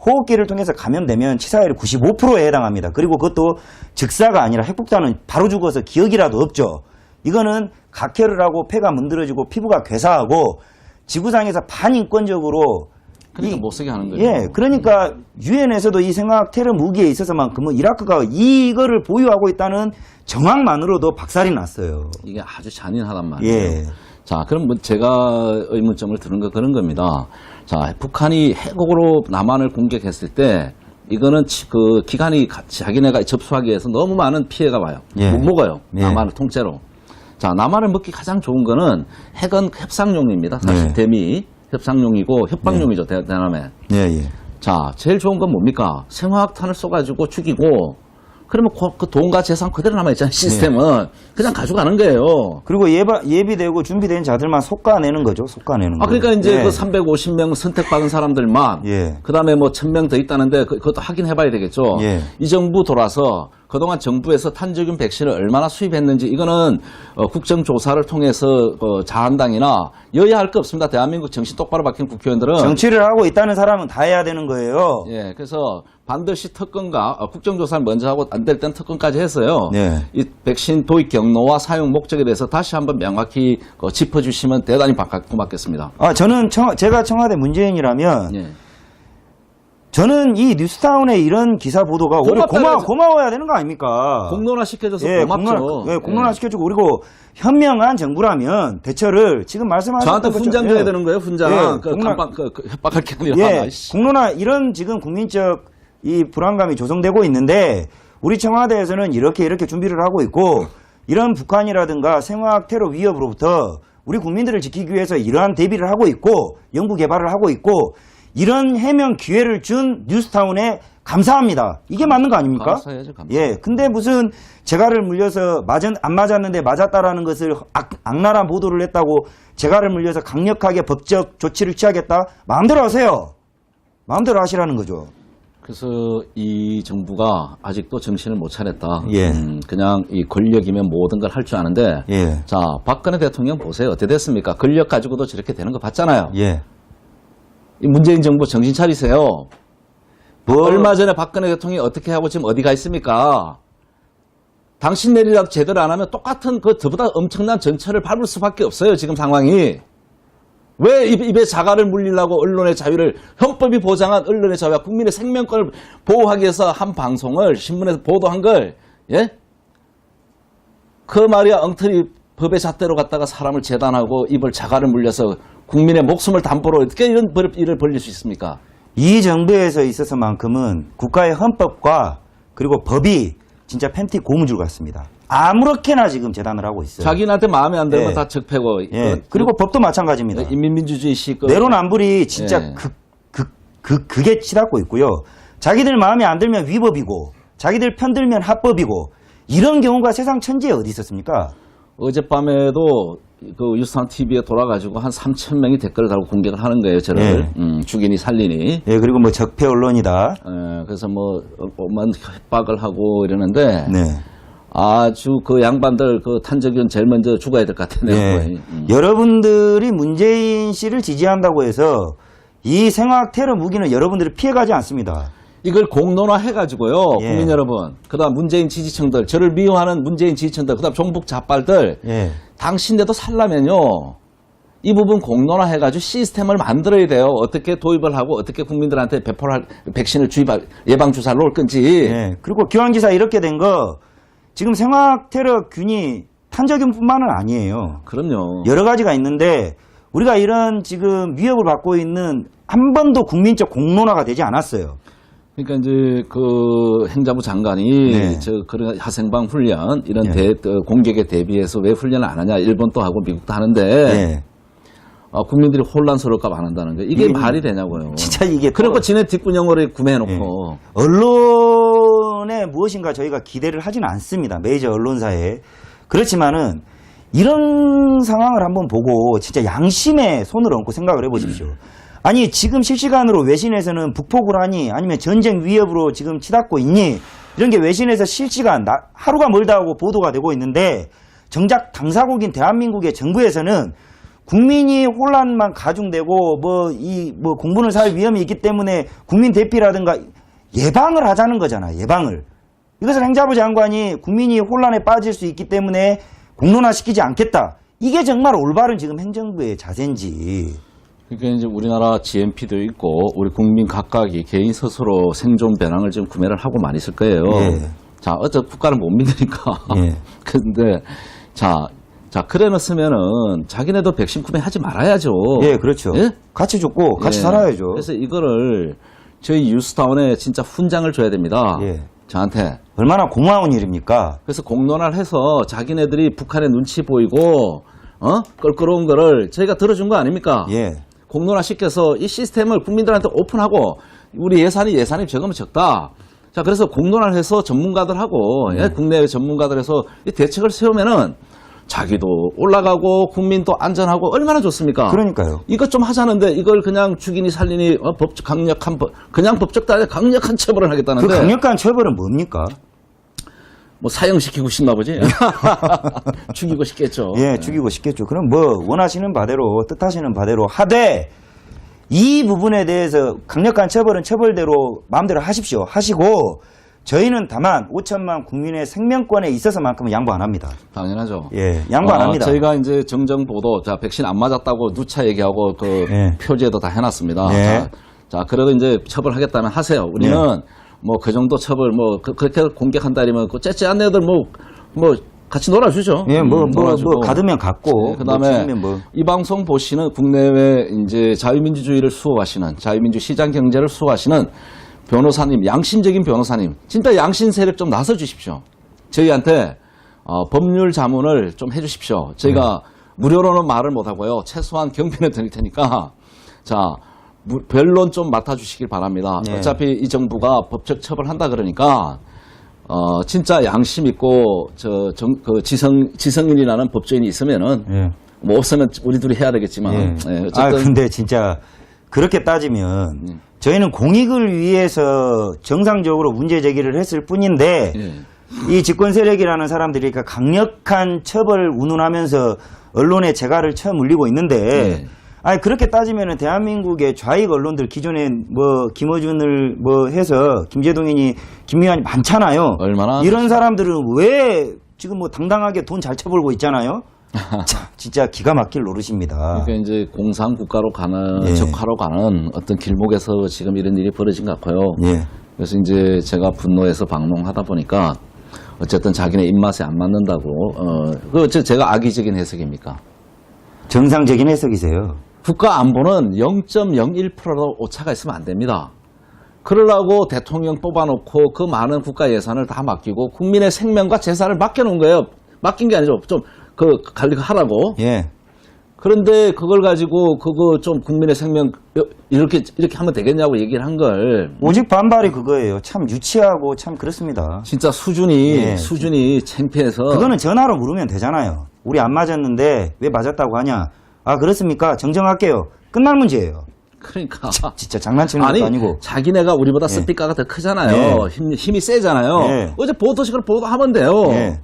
호흡기를 통해서 감염되면 치사율이 95%에 해당합니다. 그리고 그것도 즉사가 아니라 핵폭탄은 바로 죽어서 기억이라도 없죠. 이거는 각혈을 하고 폐가 문드러지고 피부가 괴사하고 지구상에서 반인권적으로
그러니까 못 쓰게 하는 거예요.
예, 그러니까 유엔에서도 이 생화학 테러 무기에 있어서만큼은 이라크가 이거를 보유하고 있다는 정황만으로도 박살이 났어요.
이게 아주 잔인하단 말이에요.
예.
자, 그럼 뭐 제가 의문점을 드는 거 그런 겁니다. 자, 북한이 해곡으로 남한을 공격했을 때 이거는 그 기간이 자기네가 접수하기 위해서 너무 많은 피해가 와요.
예.
못 먹어요.
예.
남한을 통째로. 자, 남한을 먹기 가장 좋은 거는 핵은 협상용입니다. 사실
네.
대미 협상용이고 협박용이죠. 대남에.
예, 예.
자, 제일 좋은 건 뭡니까? 생화학탄을 쏘가지고 죽이고 그러면 그 돈과 재산 그대로 남아있잖아요. 시스템은. 그냥 가져가는 거예요.
그리고 예비되고 준비된 자들만 속가내는 거죠. 속가내는 거.
그러니까 이제
예.
그 350명 선택받은 사람들만
예.
그다음에 뭐 1000명 더 있다는데 그것도 확인해 봐야 되겠죠.
예.
이 정부 돌아서 그동안 정부에서 탄저균 백신을 얼마나 수입했는지 이거는 국정조사를 통해서 자한당이나 여야 할 거 없습니다. 대한민국 정신 똑바로 박힌 국회의원들은
정치를 하고 있다는 사람은 다 해야 되는 거예요.
예, 그래서 반드시 특검과 국정조사를 먼저 하고 안 될 땐 특검까지 해서요.
네.
이 백신 도입 경로와 사용 목적에 대해서 다시 한번 명확히 짚어주시면 대단히 고맙겠습니다.
저는 제가 청와대 문재인이라면
예.
저는 이 뉴스타운의 이런 기사 보도가 오히려 고마워야 되는 거 아닙니까?
공론화 시켜줘서
예,
고맙죠.
공론화 시켜주고 그리고 현명한 정부라면 대처를 지금 말씀하신
저한테 훈장 줘야 되는 거예요, 훈장.
예,
협박할 게 아니라.
예, 공론화 이런 지금 국민적 이 불안감이 조성되고 있는데 우리 청와대에서는 이렇게 준비를 하고 있고 이런 북한이라든가 생화학 테러 위협으로부터 우리 국민들을 지키기 위해서 이러한 대비를 하고 있고 연구 개발을 하고 있고 이런 해명 기회를 준 뉴스타운에 감사합니다. 이게 맞는 거 아닙니까?
감사해야죠, 감사.
예. 근데 무슨 재갈을 물려서 안 맞았는데 맞았다라는 것을 악랄한 보도를 했다고 재갈을 물려서 강력하게 법적 조치를 취하겠다? 마음대로 하세요. 마음대로 하시라는 거죠.
그래서 이 정부가 아직도 정신을 못 차렸다.
예.
그냥 이 권력이면 모든 걸 할 줄 아는데.
예.
자, 박근혜 대통령 보세요. 어떻게 됐습니까? 권력 가지고도 저렇게 되는 거 봤잖아요.
예.
이 문재인 정부 정신 차리세요. 얼마 전에 박근혜 대통령이 어떻게 하고 지금 어디 가 있습니까? 당신네들이라도 제대로 안 하면 똑같은 저보다 엄청난 전철을 밟을 수밖에 없어요. 지금 상황이. 왜 입에 자갈을 물리려고 언론의 자유를 헌법이 보장한 언론의 자유와 국민의 생명권을 보호하기 위해서 한 방송을 신문에서 보도한 걸 예? 그 말이야 엉터리 법의 잣대로 갖다가 사람을 재단하고 입을 자갈을 물려서 국민의 목숨을 담보로 어떻게 이런 일을 벌릴 수 있습니까?
이 정부에서 있어서만큼은 국가의 헌법과 그리고 법이 진짜 팬티 고무줄 같습니다. 아무렇게나 지금 재단을 하고 있어요.
자기한테 마음에 안 들면
예.
다 적폐고.
예. 그리고 법도 마찬가지입니다.
인민민주주의식.
내로남불이 진짜
예.
극에 치닫고 있고요. 자기들 마음에 안 들면 위법이고, 자기들 편들면 합법이고, 이런 경우가 세상 천지에 어디 있었습니까?
어젯밤에도 그 유스탄 TV에 돌아가지고 한 3,000명이 댓글을 달고 공격을 하는 거예요, 저를. 죽이니 살리니.
예, 그리고 뭐 적폐 언론이다.
그래서 뭐, 협박을 하고 이러는데.
네.
아주 그 양반들 그 탄저균 제일 먼저 죽어야 될 것 같아요.
네. 여러분들이 문재인 씨를 지지한다고 해서 이 생화학 테러 무기는 여러분들이 피해가지 않습니다.
이걸 공론화 해가지고요.
예.
국민 여러분. 그 다음 문재인 지지층들, 저를 미워하는 문재인 지지층들, 그 다음 종북 좌빨들.
예.
당신네도 살라면요. 이 부분 공론화해가지고 시스템을 만들어야 돼요. 어떻게 도입을 하고 어떻게 국민들한테 배포를 백신을 예방 주사를 놓을 건지.
예. 그리고 기왕지사 이렇게 된 거 지금 생화테러균이 탄저균뿐만은 아니에요.
그럼요.
여러 가지가 있는데 우리가 이런 지금 위협을 받고 있는 한 번도 국민적 공론화가 되지 않았어요.
그러니까 이제 그 행자부 장관이
네.
그런 하생방 훈련 이런
네.
공격에 대비해서 왜 훈련을 안 하냐. 일본도 하고 미국도 하는데
네.
국민들이 혼란스러울까 봐 안 한다는 거예요. 이게 말이 되냐고요.
진짜 이게
그러니까
또
지네 뒷구녕으로 구매해놓고.
네. 언론에 무엇인가 저희가 기대를 하지는 않습니다. 메이저 언론사에. 그렇지만은 이런 상황을 한번 보고 진짜 양심에 손을 얹고 생각을 해보십시오. 아니 지금 실시간으로 외신에서는 북폭을 하니 아니면 전쟁 위협으로 지금 치닫고 있니 이런 게 외신에서 실시간 하루가 멀다 하고 보도가 되고 있는데 정작 당사국인 대한민국의 정부에서는 국민이 혼란만 가중되고 뭐 공분을 살 위험이 있기 때문에 국민 대피라든가 예방을 하자는 거잖아. 예방을. 이것을 행자부 장관이 국민이 혼란에 빠질 수 있기 때문에 공론화시키지 않겠다. 이게 정말 올바른 지금 행정부의 자세인지.
그러니까 이제 우리나라 GMP도 있고 우리 국민 각각이 개인 스스로 생존 배낭을 지금 구매를 하고 많이 있을 거예요.
예.
자, 어차피 국가를 못 믿으니까.
예.
근데 자, 그래놓으면은 자기네도 백신 구매하지 말아야죠.
예, 그렇죠.
예?
같이 죽고 같이
예.
살아야죠.
그래서 이거를 저희 뉴스타운에 진짜 훈장을 줘야 됩니다.
예.
저한테.
얼마나 고마운 일입니까?
그래서 공론화를 해서 자기네들이 북한의 눈치 보이고 껄끄러운 거를 저희가 들어준 거 아닙니까?
예.
공론화 시켜서 이 시스템을 국민들한테 오픈하고 우리 예산이 적으면 적다. 자, 그래서 공론화를 해서 전문가들하고 국내 전문가들 해서 이 대책을 세우면은 자기도 올라가고 국민도 안전하고 얼마나 좋습니까?
그러니까요.
이것 좀 하자는데 이걸 그냥 죽이니 살리니 그냥 법적 아니라 강력한 처벌을
그
하겠다는데
강력한 처벌은 뭡니까?
뭐 사형시키고 싶나 보지? 죽이고 싶겠죠.
예, 죽이고 싶겠죠. 그럼 뭐 원하시는 바대로 뜻하시는 바대로 하되 이 부분에 대해서 강력한 처벌은 처벌대로 마음대로 하십시오. 하시고 저희는 다만 5천만 국민의 생명권에 있어서만큼은 양보 안 합니다.
당연하죠.
예, 양보 안 합니다.
저희가 이제 정정 보도, 자, 백신 안 맞았다고 누차 얘기하고 그
예.
표지에도 다 해놨습니다.
예.
자, 그래도 이제 처벌하겠다면 하세요. 우리는
예.
뭐 그 정도 처벌 그렇게 공격한다면 그 째째한 애들 뭐 같이 놀아주죠.
예, 뭐
놀아주고.
가두면 갖고
그다음에
뭐
이 방송 보시는 국내외 이제 자유민주주의를 수호하시는 자유민주 시장 경제를 수호하시는 변호사님, 양심적인 변호사님, 진짜 양심 세력 좀 나서 주십시오. 저희한테 법률 자문을 좀 해주십시오. 저희가 무료로는 말을 못하고요. 최소한 경비는 드릴 테니까 자 변론 좀 맡아주시길 바랍니다.
네.
어차피 이 정부가 법적 처벌한다 그러니까 진짜 양심 있고 그 지성인이라는 법조인이 있으면은
예.
뭐 없으면 우리 둘이 해야 되겠지만
예.
예,
아
어쨌든
근데 진짜 그렇게 따지면 저희는 공익을 위해서 정상적으로 문제 제기를 했을 뿐인데
예.
이 집권 세력이라는 사람들이 그러니까 강력한 처벌을 운운하면서 언론의 재갈을 쳐물리고 있는데
예.
아니 그렇게 따지면은 대한민국의 좌익 언론들 기존에 뭐 김어준을 뭐 해서 김재동이니 김미환이 많잖아요.
얼마나
이런 사람들은 왜 지금 뭐 당당하게 돈 잘 쳐벌고 있잖아요. 참, 진짜 기가 막힐 노릇입니다.
그러니까 이제 공산 국가로 가는
예.
적화로 가는 어떤 길목에서 지금 이런 일이 벌어진 것 같고요.
예.
그래서 이제 제가 분노해서 방송하다 보니까 어쨌든 자기네 입맛에 안 맞는다고 그 제가 악의적인 해석입니까?
정상적인 해석이세요.
국가 안보는 0.01%도 오차가 있으면 안 됩니다. 그러려고 대통령 뽑아놓고 그 많은 국가 예산을 다 맡기고 국민의 생명과 재산을 맡겨놓은 거예요. 맡긴 게 아니죠. 좀 관리하라고.
예.
그런데 그걸 가지고 그거 좀 국민의 생명 이렇게 하면 되겠냐고 얘기를 한 걸
오직 반발이 그거예요. 참 유치하고 참 그렇습니다.
진짜 수준이
예.
창피해서
그거는 전화로 물으면 되잖아요. 우리 안 맞았는데 왜 맞았다고 하냐. 아 그렇습니까? 정정할게요. 끝날 문제예요.
그러니까
진짜 장난치는 것도 아니고.
자기네가 우리보다
예.
스피커가 더 크잖아요.
예.
힘이 세잖아요.
예.
어제 보도식으로 보도하면 돼요.
예.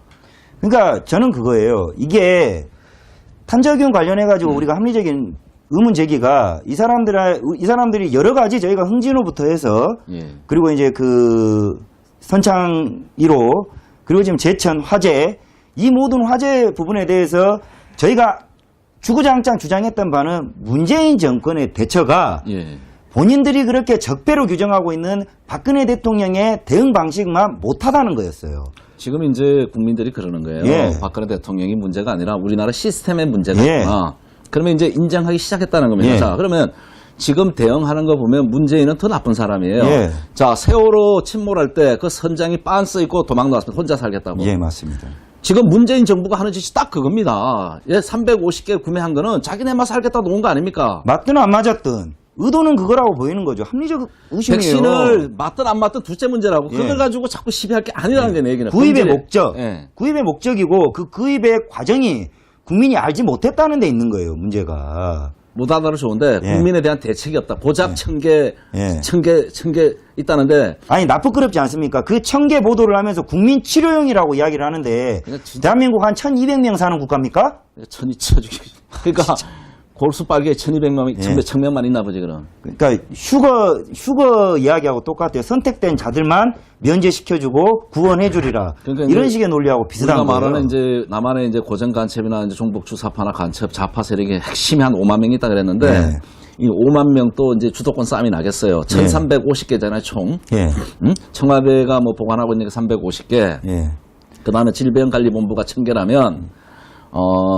그러니까 저는 그거예요. 이게 탄저균 관련해가지고 우리가 합리적인 의문 제기가 이 사람들이 여러 가지 저희가 흥진호부터 해서
예.
그리고 이제 그 선창 1호 그리고 지금 제천 화재 이 모든 화재 부분에 대해서 저희가 주구장창 주장했던 바는 문재인 정권의 대처가
예.
본인들이 그렇게 적폐로 규정하고 있는 박근혜 대통령의 대응 방식만 못하다는 거였어요.
지금 이제 국민들이 그러는 거예요.
예.
박근혜 대통령이 문제가 아니라 우리나라 시스템의 문제가
예.
있구나. 그러면 이제 인정하기 시작했다는 겁니다.
예.
자, 그러면 지금 대응하는 거 보면 문재인은 더 나쁜 사람이에요.
예.
자, 세월호 침몰할 때 그 선장이 빤스 입고 도망 나왔습니다. 혼자 살겠다고.
예, 맞습니다.
지금 문재인 정부가 하는 짓이 딱 그겁니다. 예, 350개 구매한 거는 자기네만 살겠다 놓은 거 아닙니까?
맞든 안 맞았든 의도는 그거라고 보이는 거죠. 합리적 의심이에요.
백신을 맞든 안 맞든 둘째 문제라고.
예.
그걸 가지고 자꾸 시비할 게 아니라는 게 내 얘기는.
구입의
범죄.
목적,
예.
구입의 목적이고 그 구입의 과정이 국민이 알지 못했다는 데 있는 거예요. 문제가.
못 알아도 좋은데
예.
국민에 대한 대책이 없다. 보잡 1000개,
예.
1000개 있다는데
아니 나쁘끄럽지 않습니까? 그 1000개 보도를 하면서 국민 치료용이라고 이야기를 하는데
그냥 진짜-
대한민국 한 1200명 사는 국가입니까?
천이 쳐주기. 그러니까 골수 빨개 1200명,
예.
1000명만 있나 보지 그럼.
그러니까 휴거 이야기하고 똑같아요. 선택된 자들만 면제시켜주고 구원해주리라.
그러니까
이런
이제
식의 논리하고 비슷한
우리가
거예요.
말하는 이제 남한의 이제 고정 간첩이나 이제 종북 주사파나 간첩 좌파 세력이 핵심이 한 5만 명 있다 그랬는데
네.
이 5만 명 또 이제 주도권 싸움이 나겠어요. 1350개잖아요, 총.
예.
청와대가 뭐 보관하고 있는 게 350개.
예.
그다음에 질병관리본부가 1000개라면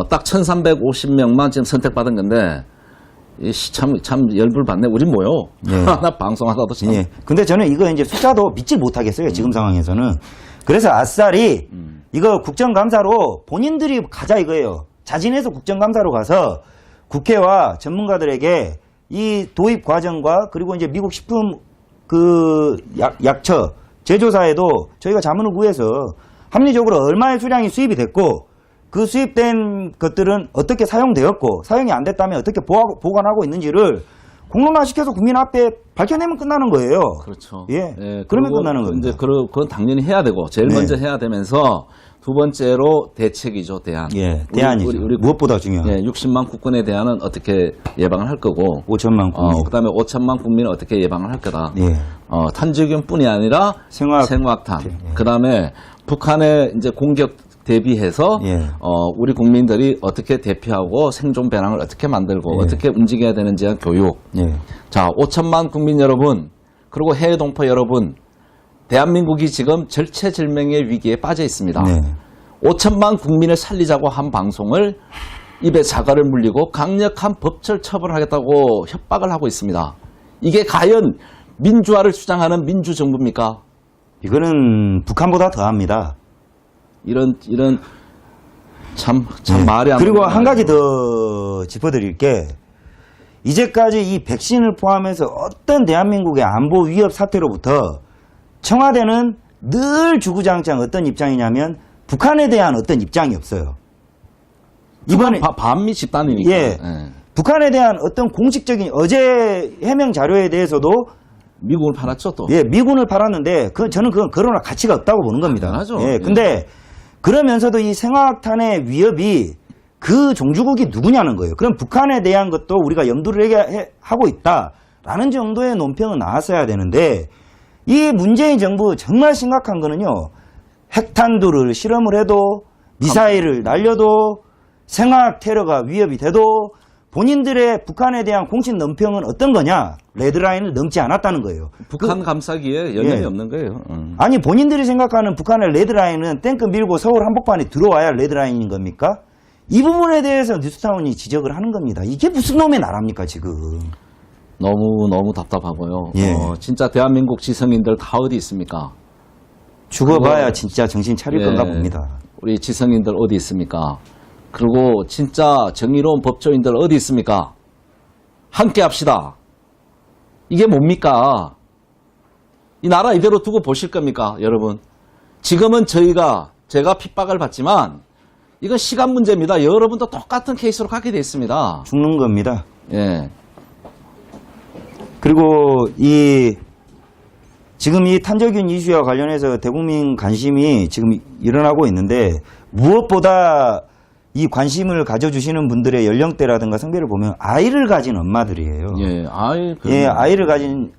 딱 1350명만 지금 선택받은 건데 참 열불 받네. 우린 뭐요?
예.
나 방송하다도 참.
예. 근데 저는 이거 이제 숫자도 믿지 못하겠어요. 지금 상황에서는. 그래서 아싸리 이거 국정감사로 본인들이 가자 이거예요. 자진해서 국정감사로 가서 국회와 전문가들에게 이 도입 과정과 그리고 이제 미국 식품 그 약처 제조사에도 저희가 자문을 구해서 합리적으로 얼마의 수량이 수입이 됐고 그 수입된 것들은 어떻게 사용되었고 사용이 안 됐다면 어떻게 보관하고 있는지를 공론화시켜서 국민 앞에 밝혀내면 끝나는 거예요.
그렇죠.
예.
예,
그러면
그리고
끝나는 겁니다.
이제 그건 당연히 해야 되고 제일
네.
먼저 해야 되면서 두 번째로 대책이죠, 대안.
예, 대안이죠. 무엇보다 중요한.
예, 60만 국군에 대한은 어떻게 예방을 할 거고
5천만 국민.
그다음에 5천만 국민은 어떻게 예방을 할 거다.
예.
탄저균뿐이 아니라 생화탄.
예.
그다음에 북한의 이제 공격 대비해서
예.
우리 국민들이 어떻게 대피하고 생존 배낭을 어떻게 만들고
예.
어떻게 움직여야 되는지에 대한 교육.
예.
자, 5천만 국민 여러분, 그리고 해외 동포 여러분, 대한민국이 지금 절체절명의 위기에 빠져 있습니다.
네.
5천만 국민을 살리자고 한 방송을 입에 사과를 물리고 강력한 법적 처벌하겠다고 협박을 하고 있습니다. 이게 과연 민주화를 주장하는 민주정부입니까?
이거는 북한보다 더합니다.
이런 참
예.
말이 안
그리고
되는
한 가지
말이에요.
더 짚어드릴 게 이제까지 이 백신을 포함해서 어떤 대한민국의 안보 위협 사태로부터 청와대는 늘 주구장창 어떤 입장이냐면 북한에 대한 어떤 입장이 없어요. 이번에
반미 집단이니까.
예. 북한에 대한 어떤 공식적인 어제 해명 자료에 대해서도
미국을 팔았죠 또.
예, 미군을 팔았는데 저는 그건 그러나 가치가 없다고 보는 겁니다.
당연하죠.
예, 근데 그러면서도 이 생화학탄의 위협이 그 종주국이 누구냐는 거예요. 그럼 북한에 대한 것도 우리가 염두를 하고 있다라는 정도의 논평은 나왔어야 되는데 이 문재인 정부 정말 심각한 거는요. 핵탄두를 실험을 해도 미사일을 날려도 생화학 테러가 위협이 돼도 본인들의 북한에 대한 공식 논평은 어떤 거냐? 레드라인을 넘지 않았다는 거예요.
북한 감싸기에 연연이
예.
없는 거예요.
아니 본인들이 생각하는 북한의 레드라인은 탱크 밀고 서울 한복판에 들어와야 레드라인인 겁니까? 이 부분에 대해서 뉴스타운이 지적을 하는 겁니다. 이게 무슨 놈의 나라입니까 지금?
너무 답답하고요.
예.
진짜 대한민국 지성인들 다 어디 있습니까?
죽어봐야
그거-
진짜 정신 차릴
예.
건가 봅니다.
우리 지성인들 어디 있습니까? 그리고 진짜 정의로운 법조인들 어디 있습니까? 함께 합시다. 이게 뭡니까? 이 나라 이대로 두고 보실 겁니까, 여러분? 지금은 제가 핍박을 받지만 이건 시간 문제입니다. 여러분도 똑같은 케이스로 가게 돼 있습니다.
죽는 겁니다.
예.
그리고 지금 이 탄저균 이슈와 관련해서 대국민 관심이 지금 일어나고 있는데 무엇보다 이 관심을 가져주시는 분들의 연령대라든가 성별을 보면 아이를 가진 엄마들이에요.
예.
예, 아이를 가진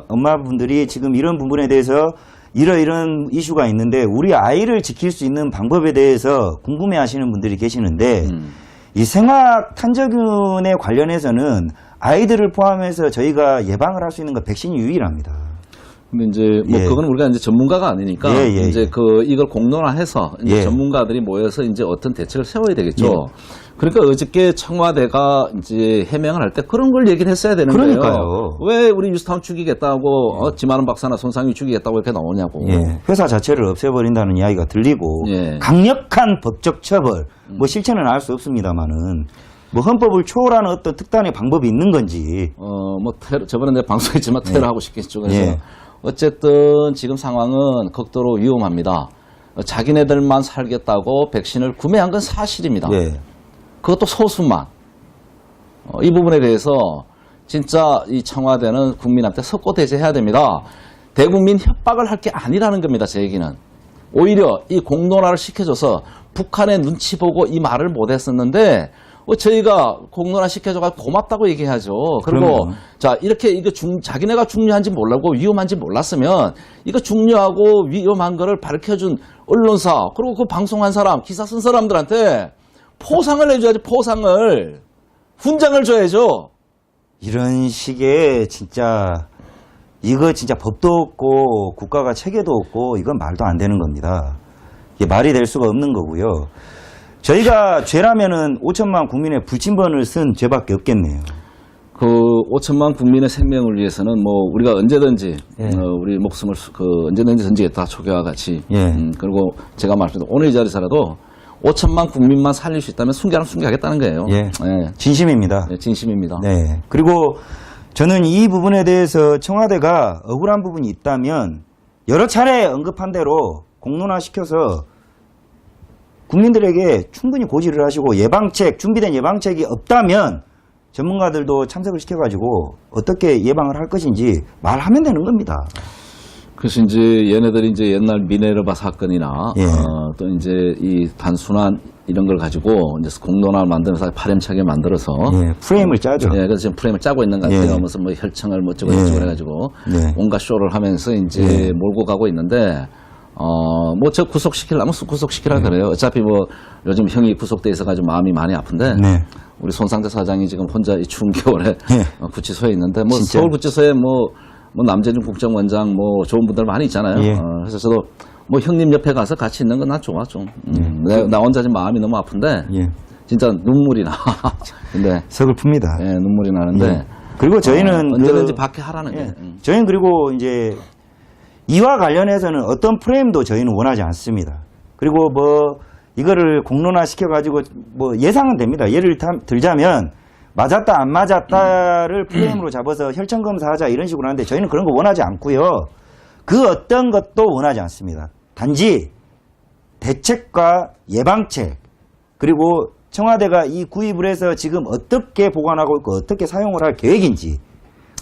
엄마분들이 지금 이런 부분에 대해서 이런 이슈가 있는데 우리 아이를 지킬 수 있는 방법에 대해서 궁금해 하시는 분들이 계시는데 이 생화학 탄저균에 관련해서는 아이들을 포함해서 저희가 예방을 할 수 있는 건 백신이 유일합니다.
근데 이제 뭐
예.
그거는 우리가 이제 전문가가 아니니까 이제 이걸 공론화해서 이제 전문가들이 모여서 이제 어떤 대책을 세워야 되겠죠. 그러니까 어저께 청와대가 이제 해명을 할 때 그런 걸 얘기를 했어야 되는
그러니까요.
거예요. 왜 우리 뉴스타운 죽이겠다고 지만원 박사나 손상희 죽이겠다고 이렇게 나오냐고.
회사 자체를 없애버린다는 이야기가 들리고 강력한 법적 처벌 뭐 실체는 알 수 없습니다만은 뭐 헌법을 초월하는 어떤 특단의 방법이 있는 건지.
뭐 테러, 저번에 내가 방송했지만 테러하고 싶겠죠. 그래서 어쨌든 지금 상황은 극도로 위험합니다. 자기네들만 살겠다고 백신을 구매한 건 사실입니다. 그것도 소수만. 이 부분에 대해서 진짜 이 청와대는 국민한테 석고대죄해야 됩니다. 대국민 협박을 할 게 아니라는 겁니다. 제 얘기는. 오히려 이 공론화를 시켜줘서 북한의 눈치 보고 이 말을 못했었는데 저희가 공론화 시켜줘서 고맙다고 얘기하죠. 그리고 자 이렇게 이거 자기네가 중요한지 몰라고 위험한지 몰랐으면 이거 중요하고 위험한 거를 밝혀준 언론사 그리고 그 방송한 사람 기사 쓴 사람들한테 포상을 해줘야지. 포상을 훈장을 줘야죠.
이런 식의 진짜 이거 진짜 법도 없고 국가가 체계도 없고 이건 말도 안 되는 겁니다. 이게 말이 될 수가 없는 거고요. 저희가 죄라면은 5천만 국민의 불침번을 쓴 죄밖에 없겠네요.
그 5천만 국민의 생명을 위해서는 뭐 우리가 언제든지 우리 목숨을 언제든지 던지겠다 초기와 같이. 그리고 제가 말씀드린 오늘 이 자리에서라도 5천만 국민만 살릴 수 있다면 순교하면 순교하겠다는 거예요.
진심입니다.
진심입니다.
그리고 저는 이 부분에 대해서 청와대가 억울한 부분이 있다면 여러 차례 언급한 대로 공론화시켜서 국민들에게 충분히 고지를 하시고 예방책, 준비된 예방책이 없다면 전문가들도 참석을 시켜가지고 어떻게 예방을 할 것인지 말하면 되는 겁니다.
그래서 이제 얘네들이 이제 옛날 미네르바 사건이나 또 이제 이 단순한 이런 걸 가지고 이제 공론화를 만들어서 파렴치하게 만들어서
프레임을 짜죠.
그래서 지금 프레임을 짜고 있는 것 같아요. 무슨 뭐 혈청을 뭐 어쩌고 저쩌고 해가지고 온갖 쇼를 하면서 이제 몰고 가고 있는데 뭐 저 구속시키려면 구속시키라 그래요. 어차피 뭐 요즘 형이 구속돼 있어가지고 마음이 많이 아픈데 우리 손상대 사장이 지금 혼자 이 추운 겨울에 구치소에 있는데 뭐
진짜?
서울 구치소에 뭐 남재준 국정원장 뭐 좋은 분들 많이 있잖아요. 그래서 저도 뭐 형님 옆에 가서 같이 있는 건 난 좋아 좀. 나 혼자 지금 마음이 너무 아픈데 진짜 눈물이 나. 근데
서글픕니다.
눈물이 나는데
그리고 저희는
언제든지 밖에 하라는 게.
저희는 그리고 이제 이와 관련해서는 어떤 프레임도 저희는 원하지 않습니다. 그리고 뭐 이거를 공론화 시켜가지고 뭐 예상은 됩니다. 예를 들자면 맞았다 안 맞았다를 프레임으로 잡아서 혈청 검사하자 이런 식으로 하는데 저희는 그런 거 원하지 않고요. 그 어떤 것도 원하지 않습니다. 단지 대책과 예방책 그리고 청와대가 이 구입을 해서 지금 어떻게 보관하고 있고 어떻게 사용을 할 계획인지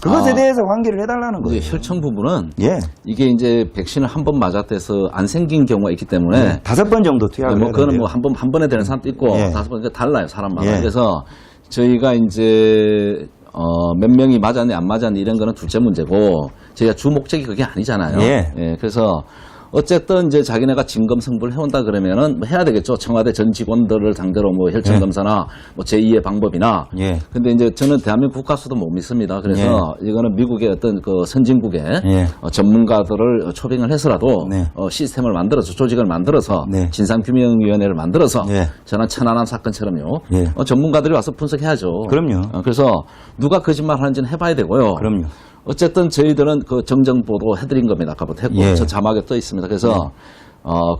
그것에 대해서 환기를 해달라는 거예요.
혈청 부분은 이게 이제 백신을 한 번 맞았대서 안 생긴 경우가 있기 때문에
5번 정도 투약을 해야
그거는 뭐 한 번에 되는 사람도 있고 5번 달라요 사람마다. 그래서 저희가 이제 몇 명이 맞았니 안 맞았니 이런 거는 둘째 문제고 저희가 주 목적이 그게 아니잖아요. 그래서 어쨌든 이제 자기네가 진검승부를 해온다 그러면은 뭐 해야 되겠죠. 청와대 전 직원들을 상대로 뭐 혈청 검사나 뭐 제2의 방법이나. 근데 이제 저는 대한민국 국가수도 못 믿습니다. 그래서 이거는 미국의 어떤 그 선진국의 전문가들을 초빙을 해서라도 시스템을 만들어서 조직을 만들어서 진상규명위원회를 만들어서 저는 천안함 사건처럼요. 전문가들이 와서 분석해야죠.
그럼요.
그래서 누가 거짓말하는지는 해봐야 되고요.
그럼요.
어쨌든 저희들은 그 정정보도 해드린 겁니다. 아까부터 했고 저 자막에 떠 있습니다. 그래서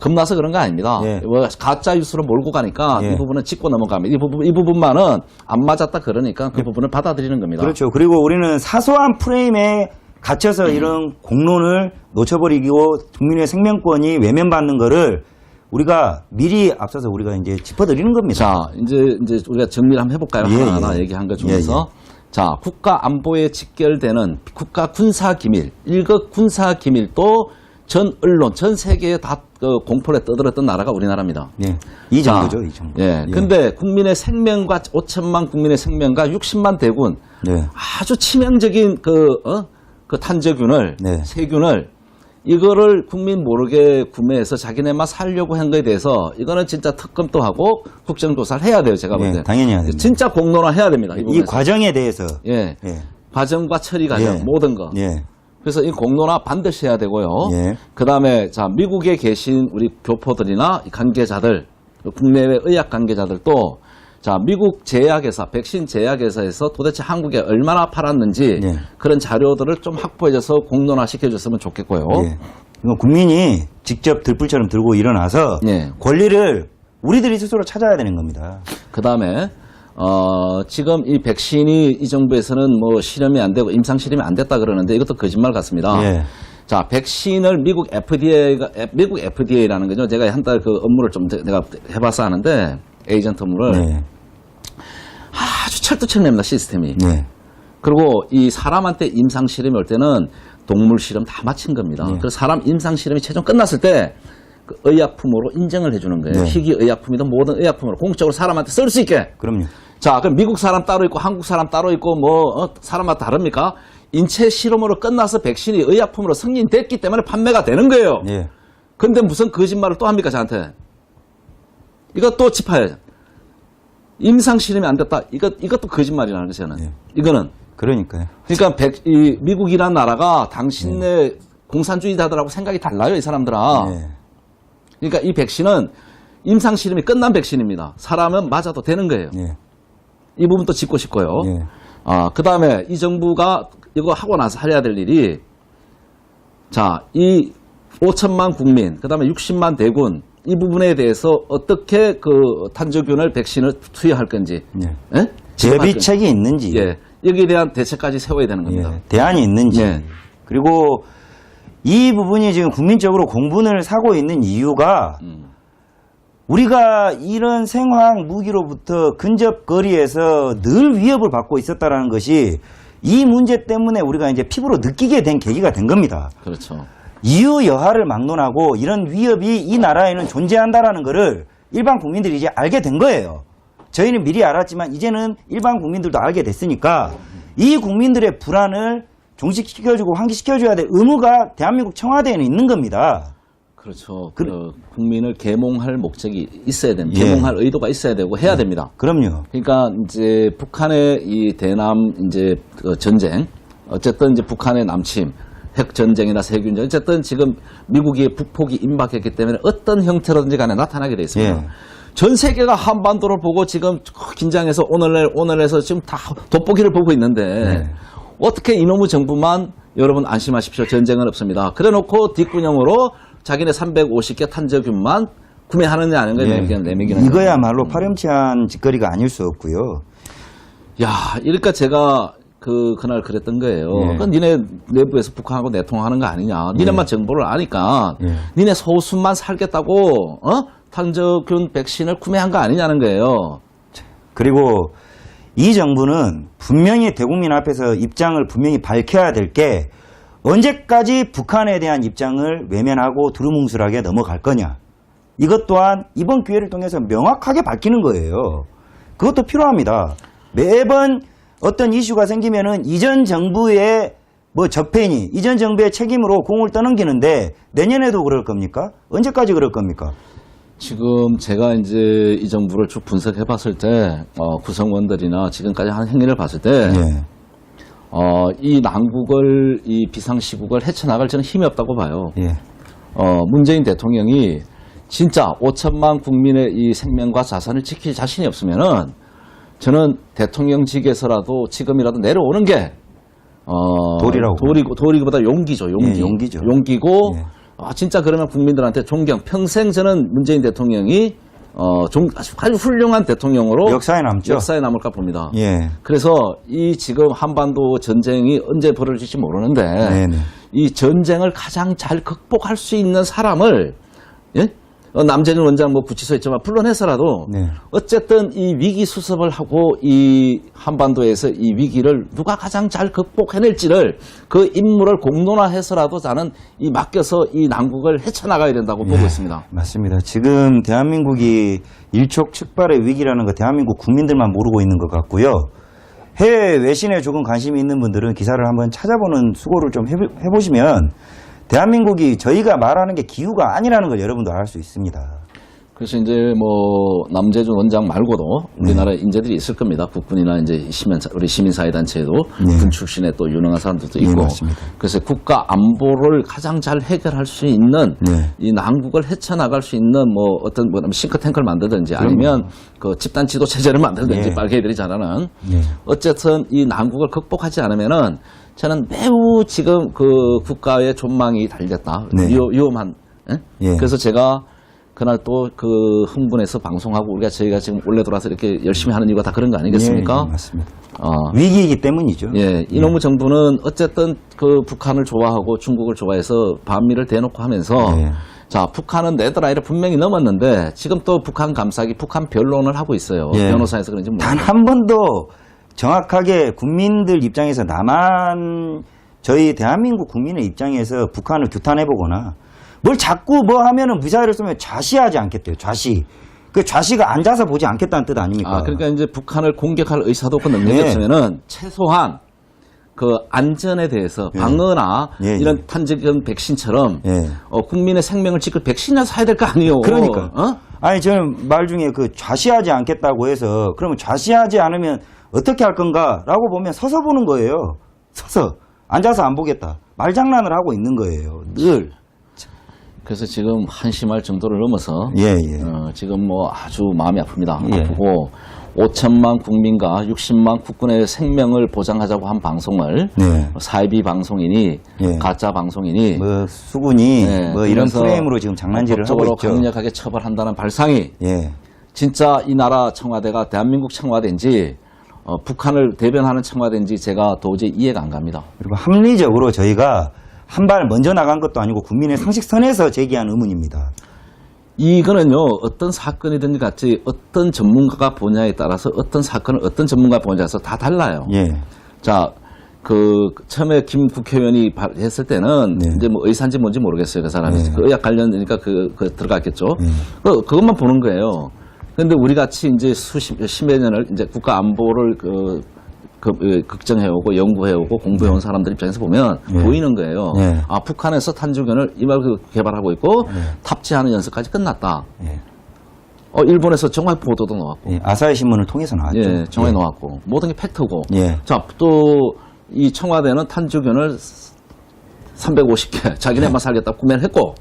겁나서 그런 거 아닙니다. 뭐 가짜 뉴스로 몰고 가니까 이 부분은 짚고 넘어갑니다. 이 부분만은 안 맞았다 그러니까 그 부분을 받아들이는 겁니다.
그렇죠. 그리고 우리는 사소한 프레임에 갇혀서 이런 공론을 놓쳐버리고 국민의 생명권이 외면받는 거를 우리가 미리 앞서서 우리가 이제 짚어드리는 겁니다.
자, 이제 우리가 정리를 한번 해볼까요? 하나하나 얘기한 것 중에서. 자, 국가 안보에 직결되는 국가 군사 기밀, 1급 군사 기밀도 전 언론, 전 세계에 다 공포에 떠들었던 나라가 우리나라입니다.
이 정도죠, 이 정도.
근데 국민의 생명과 5천만 국민의 생명과 60만 대군 아주 치명적인 그 탄저균을 세균을 이거를 국민 모르게 구매해서 자기네만 살려고 한 거에 대해서 이거는 진짜 특검도 하고 국정조사를 해야 돼요. 제가 볼
예,
때.
당연히 해야 됩니다.
진짜 공론화 해야 됩니다. 이,
이
부분에서.
과정에 대해서
예.
예.
과정과 처리 과정
예.
모든 거.
예.
그래서 이 공론화 반드시 해야 되고요.
예.
그다음에 자 미국에 계신 우리 교포들이나 관계자들, 국내외 의학 관계자들도 자 미국 제약회사, 백신 제약회사에서 도대체 한국에 얼마나 팔았는지
예.
그런 자료들을 좀 확보해줘서 공론화 시켜줬으면 좋겠고요.
예. 이거 국민이 직접 들불처럼 들고 일어나서
예.
권리를 우리들이 스스로 찾아야 되는 겁니다.
그다음에 지금 이 백신이 이 정부에서는 뭐 실험이 안 되고 임상 실험이 안 됐다 그러는데 이것도 거짓말 같습니다.
예.
자, 백신을 미국 FDA라는 거죠. 제가 한 달 그 업무를 좀 내가 해봐서 하는데 에이전트 업무를
네.
아주 철두철미합니다 시스템이.
네.
그리고 이 사람한테 임상 실험이 올 때는 동물 실험 다 마친 겁니다.
네.
그래서 사람 임상 실험이 최종 끝났을 때 그 의약품으로 인정을 해주는 거예요.
네.
희귀 의약품이든 모든 의약품으로 공적으로 사람한테 쓸 수 있게.
그럼요.
자, 그럼 미국 사람 따로 있고 한국 사람 따로 있고 사람마다 다릅니까? 인체 실험으로 끝나서 백신이 의약품으로 승인됐기 때문에 판매가 되는 거예요.
예.
근데 무슨 거짓말을 또 합니까, 저한테? 이거 또 짚어야죠. 임상 실험이 안 됐다. 이것도 거짓말이라는 거죠, 저는.
예.
이거는.
그러니까요.
그러니까 미국이라는 나라가 당신네 공산주의자들하고 생각이 달라요, 이 사람들아.
예.
그러니까 이 백신은 임상 실험이 끝난 백신입니다. 사람은 맞아도 되는 거예요.
예.
이 부분도 짚고 싶고요.
예.
그 다음에 이 정부가 이거 하고 나서 해야 될 일이 자, 이 5천만 국민, 그 다음에 60만 대군 이 부분에 대해서 어떻게 그 탄저균을 백신을 투여할 건지
예.
예?
대비책이 있는지,
예. 여기에 대한 대책까지 세워야 되는 겁니다.
예. 대안이 있는지,
예.
그리고 이 부분이 지금 국민적으로 공분을 사고 있는 이유가 우리가 이런 생화학 무기로부터 근접거리에서 늘 위협을 받고 있었다라는 것이 이 문제 때문에 우리가 이제 피부로 느끼게 된 계기가 된 겁니다.
그렇죠.
이유 여하를 막론하고 이런 위협이 이 나라에는 존재한다라는 것을 일반 국민들이 이제 알게 된 거예요. 저희는 미리 알았지만 이제는 일반 국민들도 알게 됐으니까 이 국민들의 불안을 종식시켜주고 환기시켜줘야 될 의무가 대한민국 청와대에는 있는 겁니다.
그렇죠. 국민을 계몽할 목적이 있어야 됩니다.
예.
계몽할 의도가 있어야 되고 해야 됩니다.
그럼요.
그러니까 이제 북한의 이 대남 이제 그 전쟁, 어쨌든 이제 북한의 남침, 핵 전쟁이나 세균전, 어쨌든 지금 미국이 북폭이 임박했기 때문에 어떤 형태로든지 간에 나타나게 돼 있습니다.
예.
전 세계가 한반도를 보고 지금 긴장해서 오늘에서 지금 다 돋보기를 보고 있는데
네.
어떻게 이놈의 정부만 여러분 안심하십시오. 전쟁은 없습니다. 그래놓고 뒷구녕으로 자기네 350개 탄저균만 구매하느냐 아닌가
예.
내미기는
이거야말로 파렴치한 짓거리가 아닐 수 없고요.
야, 이러니까 제가 그날 그랬던 거예요.
예.
그 니네 내부에서 북한하고 내통하는 거 아니냐. 니네만 정보를 아니까
예.
니네 소수만 살겠다고 탄저균 백신을 구매한 거 아니냐는 거예요.
그리고 이 정부는 분명히 대국민 앞에서 입장을 분명히 밝혀야 될 게 언제까지 북한에 대한 입장을 외면하고 두루뭉술하게 넘어갈 거냐. 이것 또한 이번 기회를 통해서 명확하게 밝히는 거예요. 그것도 필요합니다. 매번 어떤 이슈가 생기면은 이전 정부의 뭐 적폐니 이전 정부의 책임으로 공을 떠넘기는데 내년에도 그럴 겁니까? 언제까지 그럴 겁니까?
지금 제가 이제 이 정부를 쭉 분석해 봤을 때, 구성원들이나 지금까지 한 행위를 봤을 때,
예.
이 난국을, 이 비상시국을 헤쳐나갈 저는 힘이 없다고 봐요.
예.
문재인 대통령이 진짜 5천만 국민의 이 생명과 자산을 지킬 자신이 없으면은 저는 대통령직에서라도 지금이라도 내려오는 게, 도리보다 용기죠, 용기.
예, 용기죠.
용기고,
예.
진짜 그러면 국민들한테 존경, 평생 저는 문재인 대통령이 아주 훌륭한 대통령으로
역사에 남죠.
역사에 남을까 봅니다.
예.
그래서 이 지금 한반도 전쟁이 언제 벌어질지 모르는데
네네.
이 전쟁을 가장 잘 극복할 수 있는 사람을 예? 남재준 원장 뭐 구치소에 불러내서라도
네.
어쨌든 이 위기 수습을 하고 이 한반도에서 이 위기를 누가 가장 잘 극복해낼지를 그 임무를 공론화해서라도 저는 이 맡겨서 이 난국을 헤쳐나가야 된다고 보고 있습니다.
맞습니다. 지금 대한민국이 일촉즉발의 위기라는 거 대한민국 국민들만 모르고 있는 것 같고요. 해외 외신에 조금 관심이 있는 분들은 기사를 한번 찾아보는 수고를 좀 해보시면 대한민국이 저희가 말하는 게 기후가 아니라는 걸 여러분도 알 수 있습니다.
그래서 이제 뭐 남재준 원장 말고도 우리나라에 인재들이 있을 겁니다. 국군이나 이제 우리 시민사회단체에도 군 출신의 또 유능한 사람들도 있고.
맞습니다.
그래서 국가 안보를 가장 잘 해결할 수 있는 이 난국을 헤쳐나갈 수 있는 뭐 어떤 뭐 싱크탱크를 만들든지 아니면 그 집단 지도 체제를 만들든지 빨개들이 잘하는 어쨌든 이 난국을 극복하지 않으면은 저는 매우 지금 그 국가의 존망이 달렸다. 위험한. 그래서 제가 그날 또 그 흥분해서 방송하고 저희가 지금 원래 돌아서 이렇게 열심히 하는 이유가 다 그런 거 아니겠습니까?
맞습니다. 위기이기 때문이죠.
이놈의 정부는 어쨌든 그 북한을 좋아하고 중국을 좋아해서 반미를 대놓고 하면서 자, 북한은 네더라인을 분명히 넘었는데 지금 또 북한 감싸기, 북한 변론을 하고 있어요. 변호사에서 그런지
단 한 번도 정확하게 국민들 입장에서 저희 대한민국 국민의 입장에서 북한을 규탄해보거나 뭘 자꾸 뭐 하면은 미사일을 쏘면 좌시하지 않겠대요. 좌시. 그 좌시가 앉아서 보지 않겠다는 뜻 아닙니까?
그러니까 이제 북한을 공격할 의사도 없고 능력이 없으면은 최소한 그 안전에 대해서 방어나 이런 탄저균 백신처럼 국민의 생명을 지킬 백신이나 사야 될 거 아니에요.
그러니까. 아니 저는 말 중에 그 좌시하지 않겠다고 해서 그러면 좌시하지 않으면 어떻게 할 건가라고 보면 서서 보는 거예요. 서서. 앉아서 안 보겠다. 말장난을 하고 있는 거예요. 늘.
그래서 지금 한심할 정도를 넘어서 지금 뭐 아주 마음이 아픕니다. 아프고 5천만 국민과 60만 국군의 생명을 보장하자고 한 방송을 사이비 방송이니 가짜 방송이니
뭐 수군이 뭐 이런 프레임으로 지금 장난질을 하고 있죠.
강력하게 처벌한다는 발상이 진짜 이 나라 청와대가 대한민국 청와대인지 북한을 대변하는 청와대인지 제가 도저히 이해가 안 갑니다.
그리고 합리적으로 저희가 한 발 먼저 나간 것도 아니고 국민의 상식선에서 제기한 의문입니다.
이거는요, 어떤 사건이든지 같이 어떤 전문가가 보냐에 따라서 어떤 사건을 어떤 전문가가 보냐에서 다 달라요. 자, 처음에 김 국회의원이 했을 때는 이제 뭐 의사인지 뭔지 모르겠어요. 그 사람이. 그 의학 관련이니까 들어갔겠죠. 그것만 보는 거예요. 그런데 우리 같이 이제 십여 년을 이제 국가 안보를 걱정해오고 연구해오고 공부해온 사람들 입장에서 보면 보이는 거예요. 북한에서 탄저균을 이만큼 개발하고 있고 탑재하는 연습까지 끝났다. 일본에서 정확 보도도 나왔고.
아사히 신문을 통해서 나왔죠.
정확히 나왔고. 모든 게 팩트고. 자, 또 이 청와대는 탄저균을 350개 자기네만 살겠다 구매를 했고.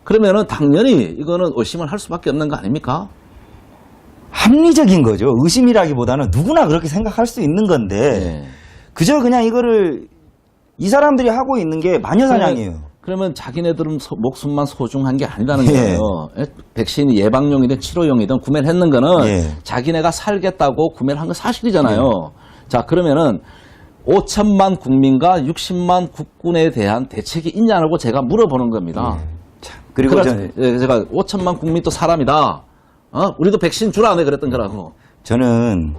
그러면은 당연히 이거는 의심을 할 수밖에 없는 거 아닙니까?
합리적인 거죠. 의심이라기보다는 누구나 그렇게 생각할 수 있는 건데 그저 그냥 이거를 이 사람들이 하고 있는 게 마녀사냥이에요.
그러면 자기네들은 목숨만 소중한 게 아니라는 거예요. 백신 예방용이든 치료용이든 구매를 했는 거는 자기네가 살겠다고 구매를 한 건 사실이잖아요. 자, 그러면은 5천만 국민과 60만 국군에 대한 대책이 있냐고 제가 물어보는 겁니다.
그리고
제가 5천만 국민도 사람이다. 우리도 백신 주라 내 그랬던 거라고.
저는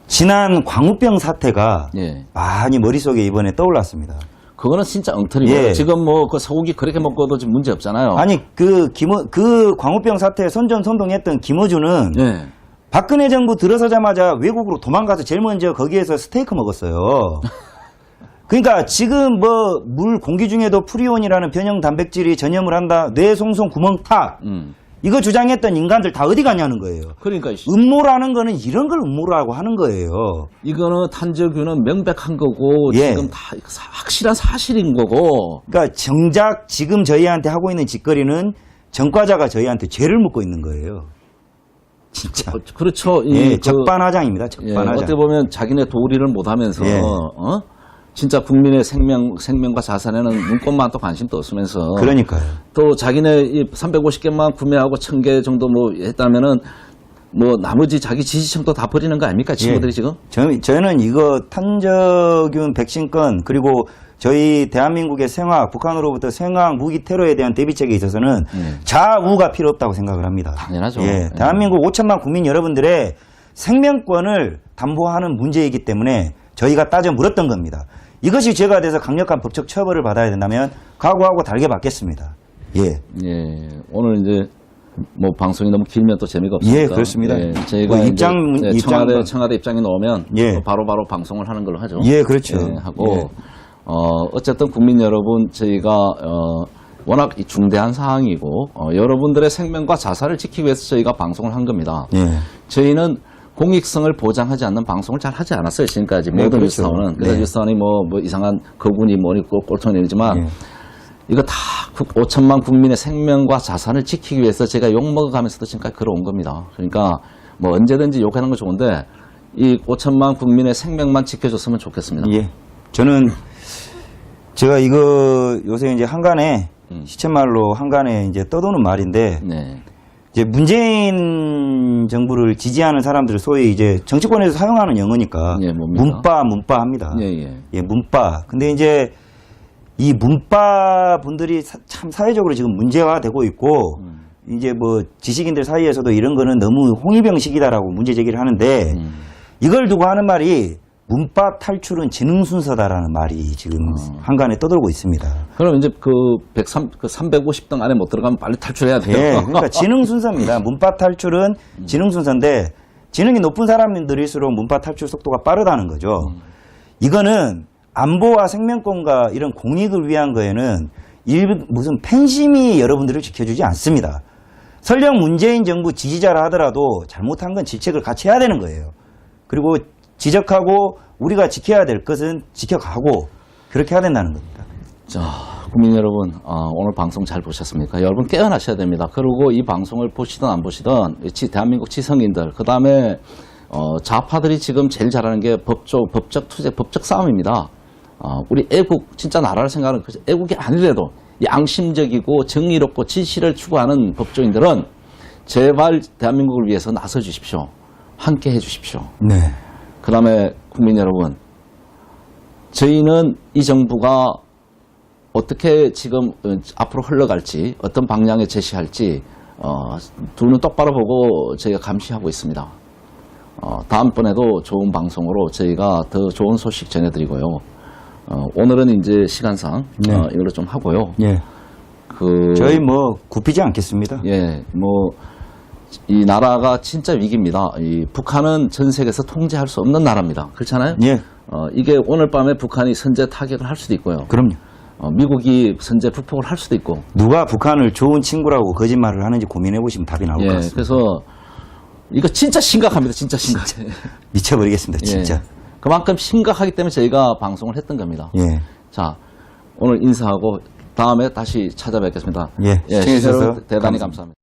지난 광우병 사태가 많이 머릿속에 이번에 떠올랐습니다.
그거는 진짜 엉터리고요. 지금 뭐 그 소고기 그렇게 먹고도 지금 문제 없잖아요.
아니 그 광우병 사태에 선전선동했던 김어준은 박근혜 정부 들어서자마자 외국으로 도망가서 제일 먼저 거기에서 스테이크 먹었어요. 그러니까 지금 뭐 물 공기 중에도 프리온이라는 변형 단백질이 전염을 한다. 뇌 송송 구멍 탁. 이거 주장했던 인간들 다 어디 갔냐는 거예요.
그러니까
음모라는 거는 이런 걸 음모라고 하는 거예요.
이거는 탄저균은 명백한 거고 지금 다 확실한 사실인 거고.
그러니까 정작 지금 저희한테 하고 있는 짓거리는 전과자가 저희한테 죄를 묻고 있는 거예요. 진짜.
그렇죠.
적반하장입니다. 적반하장.
어떻게 보면 자기네 도리를 못하면서 진짜 국민의 생명과 자산에는 눈꼽만 또 관심도 없으면서.
그러니까요.
또 자기네 350개만 구매하고 1000개 정도 뭐 했다면은 뭐 나머지 자기 지지층도 다 버리는 거 아닙니까? 친구들이 지금?
저는 이거 탄저균 백신권 그리고 저희 대한민국의 북한으로부터 생화학 무기 테러에 대한 대비책에 있어서는 좌우가 필요 없다고 생각을 합니다.
당연하죠.
대한민국 5천만 국민 여러분들의 생명권을 담보하는 문제이기 때문에 저희가 따져 물었던 겁니다. 이것이 죄가 돼서 강력한 법적 처벌을 받아야 된다면 각오하고 달게 받겠습니다.
오늘 이제 뭐 방송이 너무 길면 또 재미가 없으니까.
그렇습니다.
저희가 청와대 입장이 나오면 바로 방송을 하는 걸로 하죠.
그렇죠.
하고 어쨌든 국민 여러분, 저희가 워낙 이 중대한 사항이고 여러분들의 생명과 자살을 지키기 위해서 저희가 방송을 한 겁니다.
예.
저희는 공익성을 보장하지 않는 방송을 잘 하지 않았어요, 지금까지.
네,
모든
그렇죠.
뉴스타운은. 그래서
네.
뉴스타운이 뭐 이상한 거군이 뭐니 꼴통이지만
예.
이거 다 5천만 국민의 생명과 자산을 지키기 위해서 제가 욕먹어가면서도 지금까지 걸어온 겁니다. 그러니까 뭐 언제든지 욕하는 건 좋은데 이 5천만 국민의 생명만 지켜줬으면 좋겠습니다.
예. 저는 제가 이거 요새 이제 한간에 시쳇말로 한간에 이제 떠도는 말인데
네.
이제 문재인 정부를 지지하는 사람들 소위 이제 정치권에서 사용하는 용어니까
예, 뭡니까?
문빠 합니다.
예, 예.
예, 문빠. 근데 이제 이 문빠 분들이 참 사회적으로 지금 문제화되고 있고 이제 뭐 지식인들 사이에서도 이런 거는 너무 홍위병식이다라고 문제 제기를 하는데 이걸 두고 하는 말이 문파 탈출은 지능 순서다라는 말이 지금 한간에 떠돌고 있습니다.
그럼 이제 그 350등 안에 못 들어가면 빨리 탈출해야 돼요.
예, 그러니까 지능 순서입니다. 문파 탈출은 지능 순서인데 지능이 높은 사람들일수록 문파 탈출 속도가 빠르다는 거죠. 이거는 안보와 생명권과 이런 공익을 위한 거에는 무슨 팬심이 여러분들을 지켜주지 않습니다. 설령 문재인 정부 지지자라 하더라도 잘못한 건 질책을 같이 해야 되는 거예요. 그리고 지적하고 우리가 지켜야 될 것은 지켜가고 그렇게 해야 된다는 겁니다.
자, 국민 여러분, 오늘 방송 잘 보셨습니까? 여러분 깨어나셔야 됩니다. 그리고 이 방송을 보시든 안 보시든 대한민국 지성인들, 그 다음에 좌파들이 지금 제일 잘하는 게 법적 투쟁, 법적 싸움입니다. 우리 애국, 진짜 나라를 생각하는 애국이 아니래도 양심적이고 정의롭고 진실을 추구하는 법조인들은 제발 대한민국을 위해서 나서 주십시오. 함께 해 주십시오.
네.
그 다음에 국민 여러분, 저희는 이 정부가 어떻게 지금 앞으로 흘러갈지, 어떤 방향에 제시할지 두 눈 똑바로 보고 저희가 감시하고 있습니다. 다음번에도 좋은 방송으로 저희가 더 좋은 소식 전해드리고요. 오늘은 이제 시간상
네.
이걸로 좀 하고요.
예. 저희 뭐 굽히지 않겠습니다.
예, 뭐 이 나라가 진짜 위기입니다. 이 북한은 전 세계에서 통제할 수 없는 나라입니다. 그렇잖아요?
예.
이게 오늘 밤에 북한이 선제 타격을 할 수도 있고요.
그럼요.
미국이 선제 북폭을 할 수도 있고.
누가 북한을 좋은 친구라고 거짓말을 하는지 고민해 보시면 답이 나올 것
예,
같습니다.
그래서 이거 진짜 심각합니다. 진짜 심각해.
미쳐버리겠습니다. 진짜.
예, 그만큼 심각하기 때문에 저희가 방송을 했던 겁니다.
예.
자, 오늘 인사하고 다음에 다시 찾아뵙겠습니다.
예. 시청해 주셔서
대단히
감사합니다.
감사합니다.